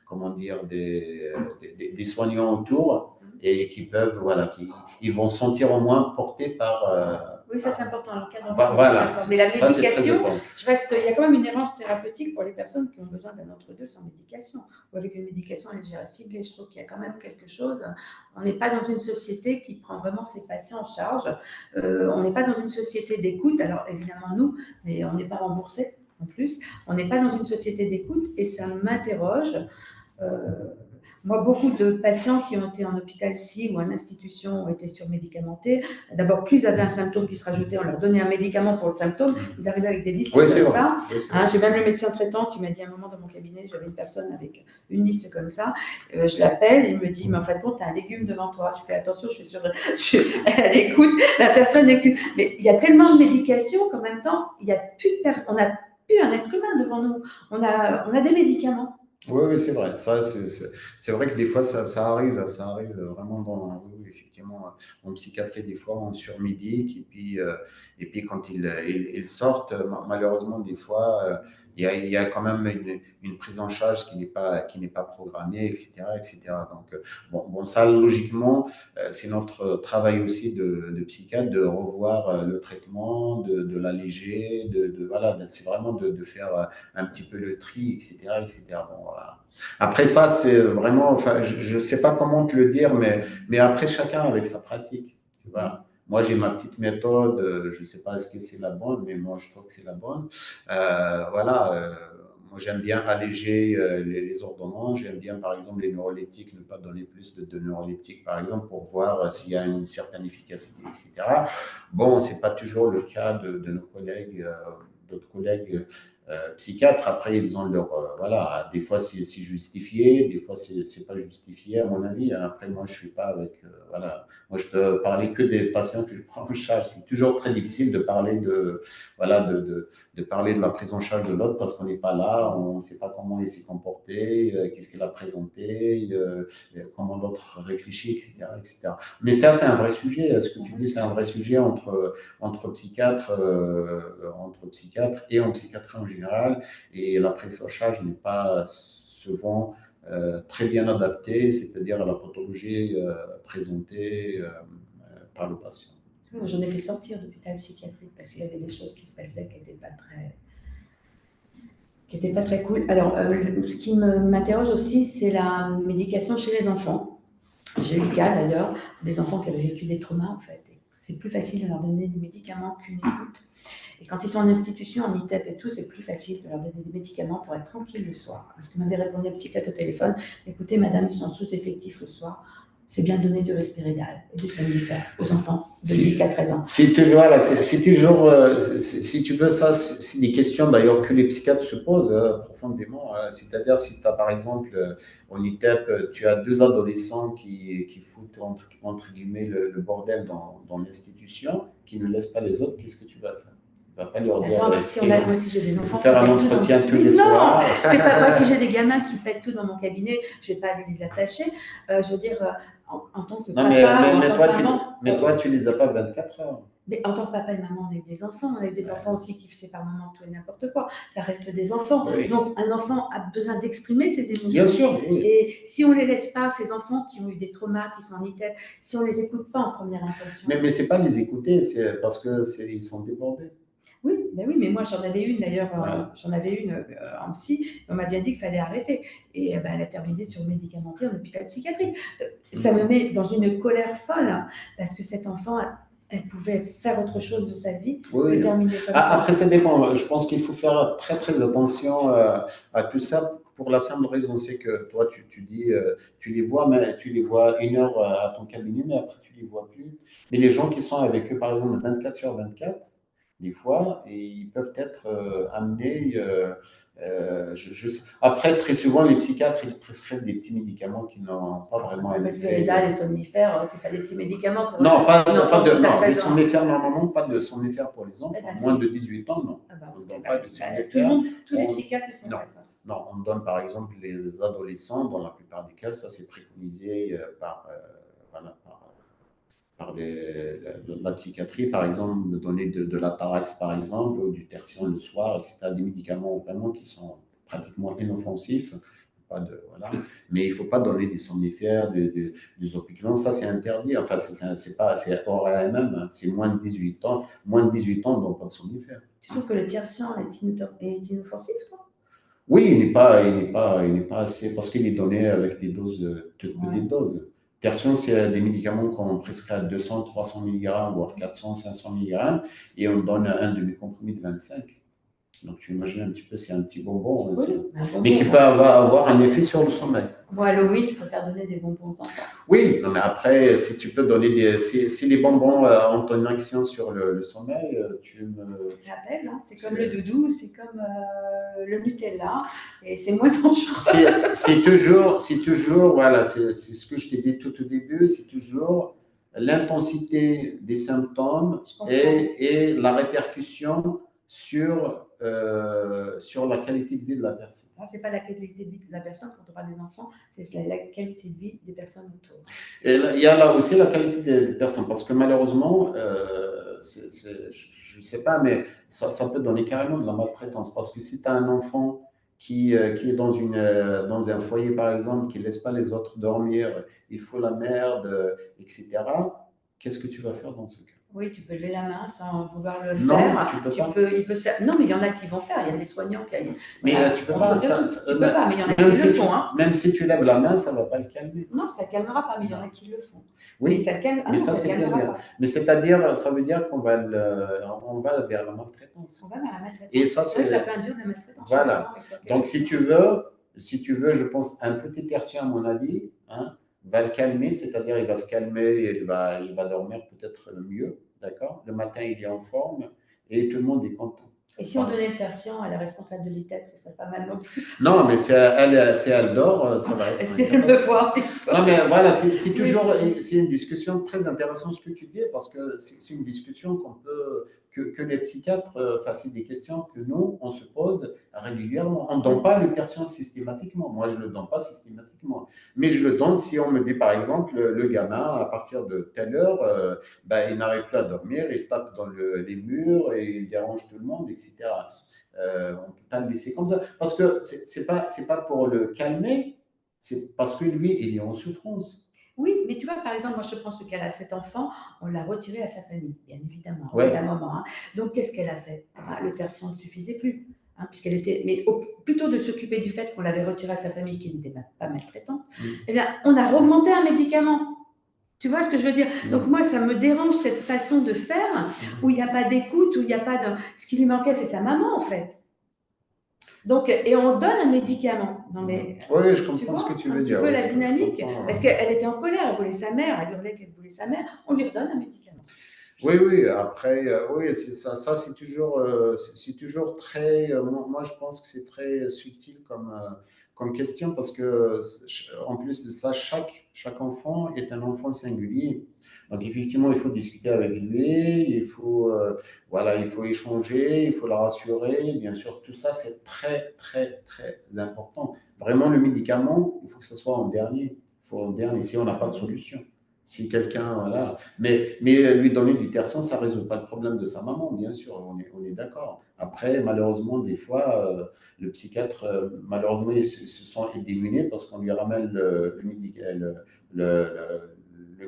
comment dire, des soignants autour et qui peuvent, voilà, ils vont se sentir au moins portés par. Oui, ça c'est important, le cadre voilà, mais la ça, médication, il y a quand même une errance thérapeutique pour les personnes qui ont besoin d'un entre-deux sans médication, ou avec une médication légère ciblée. Je trouve qu'il y a quand même quelque chose. On n'est pas dans une société qui prend vraiment ses patients en charge. On n'est pas dans une société d'écoute. Alors évidemment nous, mais on n'est pas remboursé en plus. On n'est pas dans une société d'écoute et ça m'interroge. Moi, beaucoup de patients qui ont été en hôpital psy ou en institution ont été surmédicamentés. D'abord, plus ils avaient un symptôme qui se rajoutait, on leur donnait un médicament pour le symptôme. Ils arrivaient avec des listes comme ça. Oui, j'ai même le médecin traitant qui m'a dit à un moment dans mon cabinet, j'avais une personne avec une liste comme ça. Je l'appelle, il me dit, mais en fin de compte, tu as un légume devant toi. Je fais attention, elle écoute, la personne écoute. Mais il y a tellement de médication qu'en même temps, il y a plus de on n'a plus un être humain devant nous. On a des médicaments. Oui, oui, c'est vrai. Ça, c'est vrai que des fois, ça arrive vraiment oui, effectivement, en psychiatrie, des fois, on surmédique, et puis quand ils sortent, malheureusement, des fois, il y a quand même une prise en charge qui n'est pas programmée, etc., etc. Donc, bon, ça, logiquement, c'est notre travail aussi de psychiatre de revoir le traitement, de l'alléger, voilà, c'est vraiment de faire un petit peu le tri, etc., etc. Bon, voilà. Après ça, c'est vraiment, enfin, je ne sais pas comment te le dire, mais après, chacun avec sa pratique. Tu vois. Moi, j'ai ma petite méthode, je ne sais pas est-ce que c'est la bonne, mais moi, je trouve que c'est la bonne. Voilà, moi, j'aime bien alléger les ordonnances, j'aime bien, par exemple, les neuroleptiques, ne pas donner plus de neuroleptiques, par exemple, pour voir s'il y a une certaine efficacité, etc. Bon, ce n'est pas toujours le cas de nos collègues, d'autres collègues psychiatres. Après, ils ont leur. Voilà, des fois, c'est justifié, des fois, c'est pas justifié, à mon avis. Après, moi, je suis pas avec. Voilà. Moi, je peux parler que des patients que je prends en charge. C'est toujours très difficile de parler voilà, de parler de la prise en charge de l'autre parce qu'on n'est pas là, on ne sait pas comment il s'est comporté, qu'est-ce qu'il a présenté, comment l'autre réfléchit, etc., etc. Mais ça, c'est un vrai sujet. Ce que tu dis, c'est un vrai sujet entre psychiatres et en psychiatrie en général. Et la prise en charge n'est pas souvent très bien adaptée, c'est-à-dire à la pathologie présentée par le patient. Oui, j'en ai fait sortir d'hôpital psychiatrique parce qu'il y avait des choses qui se passaient qui n'étaient pas très cool. Alors, ce qui m'interroge aussi, c'est la médication chez les enfants. J'ai eu le cas d'ailleurs des enfants qui avaient vécu des traumas en fait. C'est plus facile de leur donner des médicaments qu'une écoute. Et quand ils sont en institution, en ITEP et tout, c'est plus facile de leur donner des médicaments pour être tranquille le soir. Parce que m'avait répondu un psychiatre au téléphone, écoutez madame, ils sont sous-effectifs le soir, c'est bien de donner du Respiridal et du somnifère aux enfants de 10 à 13 ans. C'est toujours, si tu veux, ça, c'est des questions d'ailleurs que les psychiatres se posent profondément. C'est-à-dire, si tu as par exemple en ITEP, tu as deux adolescents qui foutent entre guillemets le bordel dans l'institution, qui ne laissent pas les autres, qu'est-ce que tu vas faire? Tu vas pas leur dire. Attends, moi si j'ai des enfants faire un entretien tous les soirs. C'est pas moi si j'ai des gamins qui pètent tout dans mon cabinet, je vais pas aller les attacher. Je veux dire en tant que papa, mais toi tu les as pas 24 heures. Mais en tant que papa et maman, on a eu des enfants. On a eu des enfants aussi qui faisaient par moment tout et n'importe quoi. Ça reste des enfants. Oui. Donc, un enfant a besoin d'exprimer ses émotions. Bien sûr, oui. Et si on ne les laisse pas, ces enfants qui ont eu des traumas, qui sont en ITEP, si on ne les écoute pas en première intention. Mais ce n'est pas les écouter, c'est parce qu'ils sont débordés. Oui, ben oui, mais moi j'en avais une d'ailleurs, j'en avais une en psy, on m'a bien dit qu'il fallait arrêter. Et elle a terminé sur médicamenté en hôpital psychiatrique. Ça me met dans une colère folle, hein, parce que cet enfant, elle pouvait faire autre chose de sa vie et terminer comme ça. Après, ça dépend. Je pense qu'il faut faire très très attention à tout ça. Pour la simple raison, c'est que toi, tu dis, tu les vois, mais tu les vois 1 heure à ton cabinet, mais après, tu les vois plus. Mais les gens qui sont avec eux, par exemple, 24 sur 24, des fois, et ils peuvent être amenés. Après, très souvent, les psychiatres, ils prescrivent des petits médicaments qui n'ont pas vraiment un Le effet. Risperidal, les somnifères, c'est pas des petits médicaments pour Non, un enfant de 12 à non, les 13 ans. somnifères, normalement, pas de somnifères pour les enfants. Eh ben, Moins si. de 18 ans, non. Ah bah, On ne ok, donne bah, pas de bah, somnifères. tous les On- psychiatres ne font Non, pas ça. non, on donne par exemple les adolescents, dans la plupart des cas, ça c'est préconisé voilà, par la psychiatrie, par exemple, de donner de l'Atarax, par exemple, ou du Tertian le soir, etc. Des médicaments vraiment qui sont pratiquement inoffensifs. Pas de, voilà. Mais il ne faut pas donner des somnifères, des opiclans, ça c'est interdit. Enfin, c'est hors AMM, hein. C'est moins de 18 ans. Moins de 18 ans, on ne donne pas de somnifères. Tu trouves que le Tertian est inoffensif, toi? Oui, il n'est pas assez, parce qu'il est donné avec des doses, toutes petites doses. Tertian, c'est des médicaments qu'on prescrit à 200, 300 mg, voire 400, 500 mg, et on donne un demi-comprimé de 25. Donc, tu imagines un petit peu, c'est un petit bonbon, Oui, mais qui peut avoir un effet sur le sommeil. Moi, Halloween, je préfère donner des bonbons aux enfants. Oui, non, mais après, si tu peux donner si les bonbons ont une action sur le sommeil, Ça apaise, hein. C'est comme le doudou, c'est comme le Nutella, et c'est moins dangereux. C'est toujours, voilà, c'est ce que je t'ai dit tout au début, c'est toujours l'intensité des symptômes et la répercussion sur la qualité de vie de la personne. Ce n'est pas la qualité de vie de la personne quand on parle des enfants, c'est la qualité de vie des personnes autour. Et il y a là aussi la qualité des personnes, parce que malheureusement, je ne sais pas, mais ça peut donner carrément de la maltraitance, parce que si tu as un enfant qui est dans un foyer, par exemple, qui ne laisse pas les autres dormir, il faut la merde, etc., qu'est-ce que tu vas faire dans ce cas? Oui, tu peux lever la main sans vouloir le faire. Non, il peut se faire. Non, mais il y en a qui vont faire. Il y a des soignants qui. Mais tu peux pas. Tu peux pas, mais il y en a qui le font. Même si tu lèves la main, ça ne va pas le calmer. Non, ça ne calmera pas, mais il y en a qui le font. Oui, mais ça calme. Mais ça, c'est bien. Mais c'est-à-dire, ça veut dire qu'on va vers la maltraitance. On va vers la maltraitance. Et ça peut induire de la maltraitance. Voilà. Donc, si tu veux, je pense, un petit tertiaire, à mon avis, hein, va le calmer, c'est-à-dire il va se calmer, et il va dormir peut-être mieux, d'accord? Le matin, il est en forme et tout le monde est content. Et si on donnait le tertian à la responsable de l'ITEP, ce serait pas mal non plus. Non, mais si elle dort, ça va être. Si elle me voit, non, mais voilà, c'est toujours c'est une discussion très intéressante ce que tu dis, parce que c'est une discussion que les psychiatres, c'est des questions que nous, on se pose régulièrement. On ne donne pas le tertian systématiquement. Moi, je ne le donne pas systématiquement. Mais je le donne si on me dit, par exemple, le gamin, à partir de telle heure, il n'arrive plus à dormir, il tape dans les murs et il dérange tout le monde, etc. On ne peut pas le laisser comme ça. Parce que ce n'est pas pour le calmer, c'est parce que lui, il est en souffrance. Oui, mais tu vois, par exemple, moi, je pense qu'elle a cet enfant, on l'a retiré à sa famille, bien évidemment, ouais. à un moment. Hein. Donc, qu'est-ce qu'elle a fait? Le tertian ne suffisait plus, hein, puisqu'elle était. Mais plutôt de s'occuper du fait qu'on l'avait retiré à sa famille, qui n'était pas maltraitante, eh bien, on a augmenté un médicament. Tu vois ce que je veux dire? Donc, moi, ça me dérange cette façon de faire où il n'y a pas d'écoute, où il n'y a pas de. Ce qui lui manquait, c'est sa maman, en fait. Donc, et on donne un médicament. Non, mais, oui, je comprends ce que tu veux dire. Un peu la dynamique, parce qu'elle était en colère, elle voulait sa mère, elle hurlait qu'elle voulait sa mère, on lui redonne un médicament. Oui, après, oui, c'est ça c'est toujours très, moi je pense que c'est très subtil comme question, parce que en plus de ça, chaque enfant est un enfant singulier. Donc effectivement, il faut discuter avec lui, il faut échanger, il faut la rassurer. Bien sûr, tout ça, c'est très, très, très important. Vraiment, le médicament, il faut que ce soit en dernier. Si on n'a pas de solution. Si quelqu'un, voilà. Mais lui donner du tertian, ça ne résout pas le problème de sa maman, bien sûr, on est d'accord. Après, malheureusement, des fois, le psychiatre, malheureusement, ils se sont démunis parce qu'on lui ramène le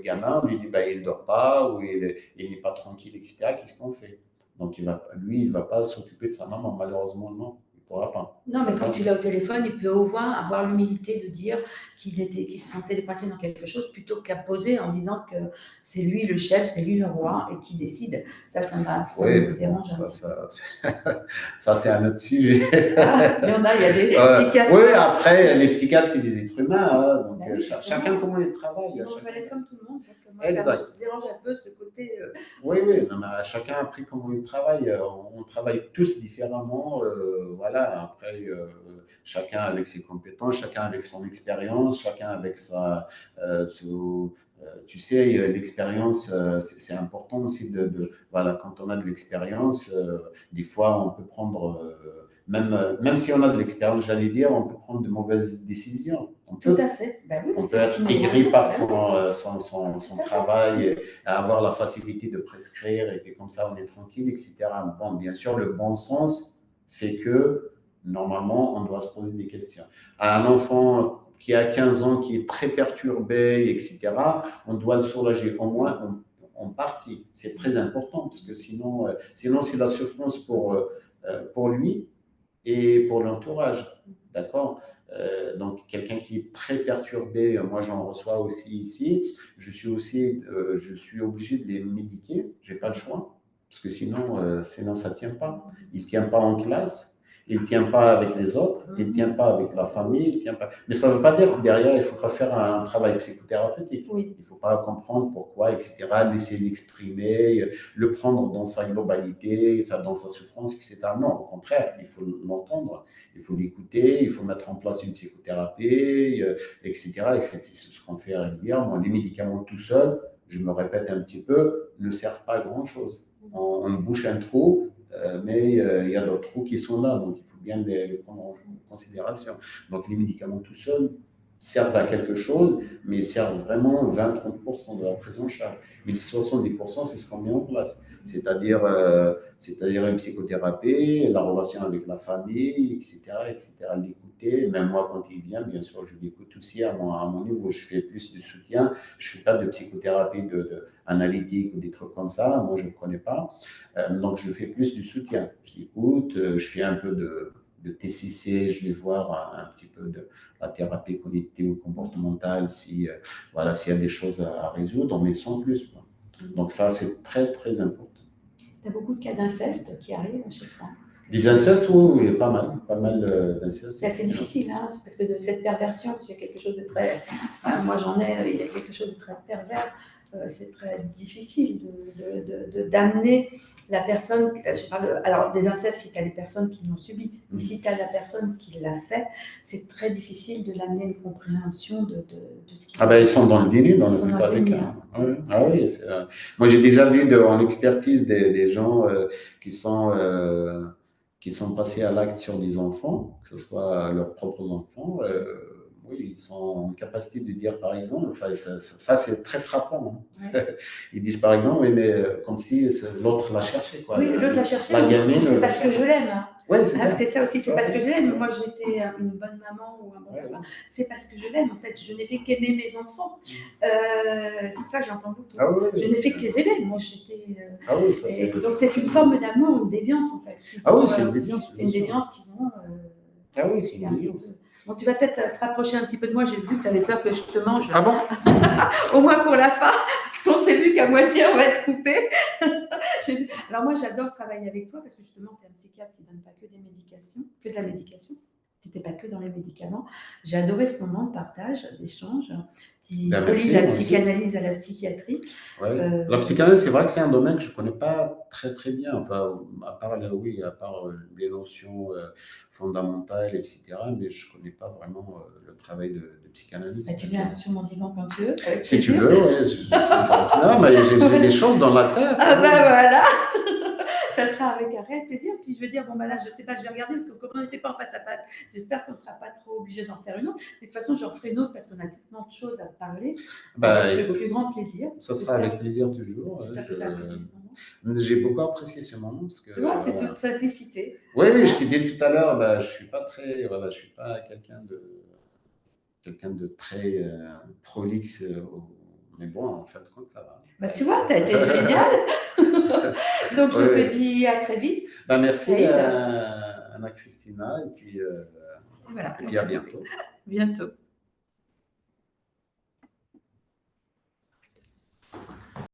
gamin, on lui dit il ne dort pas, ou il n'est pas tranquille, etc. Qu'est-ce qu'on fait? Donc, il ne va pas s'occuper de sa maman, malheureusement, non. Il ne pourra pas. Non, mais quand tu l'as au téléphone, il peut au moins avoir l'humilité de dire qu'il se sentait dépassé dans quelque chose, plutôt qu'à poser en disant que c'est lui le chef, c'est lui le roi et qui décide. Ça me dérange. Ça, c'est un autre sujet. Il y a des psychiatres. Oui, après, les psychiatres, c'est des êtres humains. Hein, donc Bah oui, chacun comment il travaille. Ils vont aux toilettes comme tout le monde. Donc, moi, Exact. ça me dérange un peu ce côté. Oui, oui, non, mais chacun a appris comment il travaille. On travaille tous différemment. Voilà, après, chacun avec ses compétences, chacun avec son expérience, chacun avec tu sais, l'expérience, c'est important aussi voilà, quand on a de l'expérience, des fois, on peut prendre, même si on a de l'expérience, j'allais dire, on peut prendre de mauvaises décisions. Tout à fait. Bah oui, On peut c'est ce qui être nous aigri rend par bien. son travail, et avoir la facilité de prescrire, et puis comme ça, on est tranquille, etc. Bon, bien sûr, le bon sens fait que, normalement, on doit se poser des questions. À un enfant qui a 15 ans, qui est très perturbé, etc., on doit le soulager au moins en partie. C'est très important, parce que sinon c'est la souffrance pour lui et pour l'entourage. D'accord. Donc, quelqu'un qui est très perturbé, moi j'en reçois aussi ici, je suis obligé de les médiquer, je n'ai pas le choix, parce que sinon ça ne tient pas. Il ne tient pas en classe, il ne tient pas avec les autres, il ne tient pas avec la famille, il tient pas. Mais ça ne veut pas dire que derrière, il ne faut pas faire un travail psychothérapeutique. Oui. Il ne faut pas comprendre pourquoi, etc., laisser l'exprimer, le prendre dans sa globalité, enfin, dans sa souffrance, etc. Non, au contraire, il faut l'entendre, il faut l'écouter, il faut mettre en place une psychothérapie, etc. C'est ce qu'on fait régulièrement. Les médicaments tout seuls, je me répète un petit peu, ne servent pas à grand-chose. On bouche un trou, mais il y a d'autres trous qui sont là, donc il faut bien les prendre en considération. Donc les médicaments tout seuls servent à quelque chose, mais ils servent vraiment 20-30% de la prise en charge. Mais les 70%, c'est ce qu'on met en place. C'est-à-dire une psychothérapie, la relation avec la famille, etc., etc. L'écouter. Même moi, quand il vient, bien sûr, je l'écoute aussi à mon niveau. Je fais plus de soutien. Je ne fais pas de psychothérapie analytique ou des trucs comme ça. Moi, je ne connais pas. Donc, je fais plus du soutien. Je l'écoute, je fais un peu de TCC, je vais voir un petit peu de la thérapie cognitive ou comportementale voilà, s'il y a des choses à résoudre, mais sans plus. Donc ça, c'est très, très important. Tu as beaucoup de cas d'inceste qui arrivent chez toi? Des incestes, oui, il y a pas mal d'incestes. C'est assez difficile, hein, parce que de cette perversion, il y a quelque chose de très. Moi, j'en ai, il y a quelque chose de très pervers. C'est très difficile d'amener la personne. Je parle, alors, des incestes, si tu as des personnes qui l'ont subi, mais si tu as la personne qui l'a fait, c'est très difficile de l'amener à une compréhension de ce qui. Ah ben, ils sont dans le déni dans la plupart des cas. Oui. Ah oui, moi j'ai déjà vu en expertise des gens qui sont passés à l'acte sur des enfants, que ce soit leurs propres enfants. Oui, ils sont en capacité de dire, par exemple, enfin, ça c'est très frappant. Hein. Ouais. Ils disent, par exemple, oui, mais comme si l'autre l'a cherché. Quoi. Oui, l'autre l'a cherché. La gamine. C'est parce que je l'aime. Hein. Oui, c'est ça. C'est ça aussi, c'est parce que je l'aime. Moi, j'étais une bonne maman ou un bon papa. C'est parce que je l'aime. En fait, je n'ai fait qu'aimer mes enfants. C'est ça que j'entends beaucoup. Ah, oui, je n'ai fait que les aimer. Moi, j'étais. Ah oui, ça c'est. Donc, c'est une forme d'amour, une déviance, en fait. Ah oui, c'est une déviance. C'est une déviance qu'ils ont. Ah oui, c'est une déviance. Bon, tu vas peut-être te rapprocher un petit peu de moi. J'ai vu que tu avais peur que je te mange. Ah bon? Au moins pour la fin, parce qu'on s'est vu qu'à moitié, on va être coupé. Alors moi, j'adore travailler avec toi parce que justement, tu es un psychiatre qui ne donne pas que des médications, que de la médication. Tu n'étais pas que dans les médicaments. J'ai adoré ce moment de partage, d'échange, qui relie la psychanalyse à la psychiatrie. Ouais. La psychanalyse, c'est vrai que c'est un domaine que je ne connais pas très très bien. Enfin, à part les notions fondamentales, etc. Mais je ne connais pas vraiment le travail de psychanalyse. Bah, tu viens sur mon divan quand tu veux. Si tu veux, oui. Non, mais j'ai des choses dans la tête. Ah ben voilà. Ça sera avec un réel plaisir. Puis je veux dire, bon, ben là, je ne sais pas, je vais regarder parce que comme on n'était pas en face à face, j'espère qu'on ne sera pas trop obligé d'en faire une autre. Mais de toute façon, j'en ferai une autre parce qu'on a tellement de choses à parler. Avec le plus grand plaisir. Ça sera avec plaisir toujours. J'ai beaucoup apprécié ce moment. Parce que, tu vois, c'est toute simplicité. Oui, je t'ai dit tout à l'heure, je ne suis pas quelqu'un de très prolixe. Mais bon, en fin de compte, ça va. Bah, tu vois, tu as été génial. Donc, je te dis à très vite. Merci Anna Christina. Et puis, voilà. Et à bientôt. Bientôt.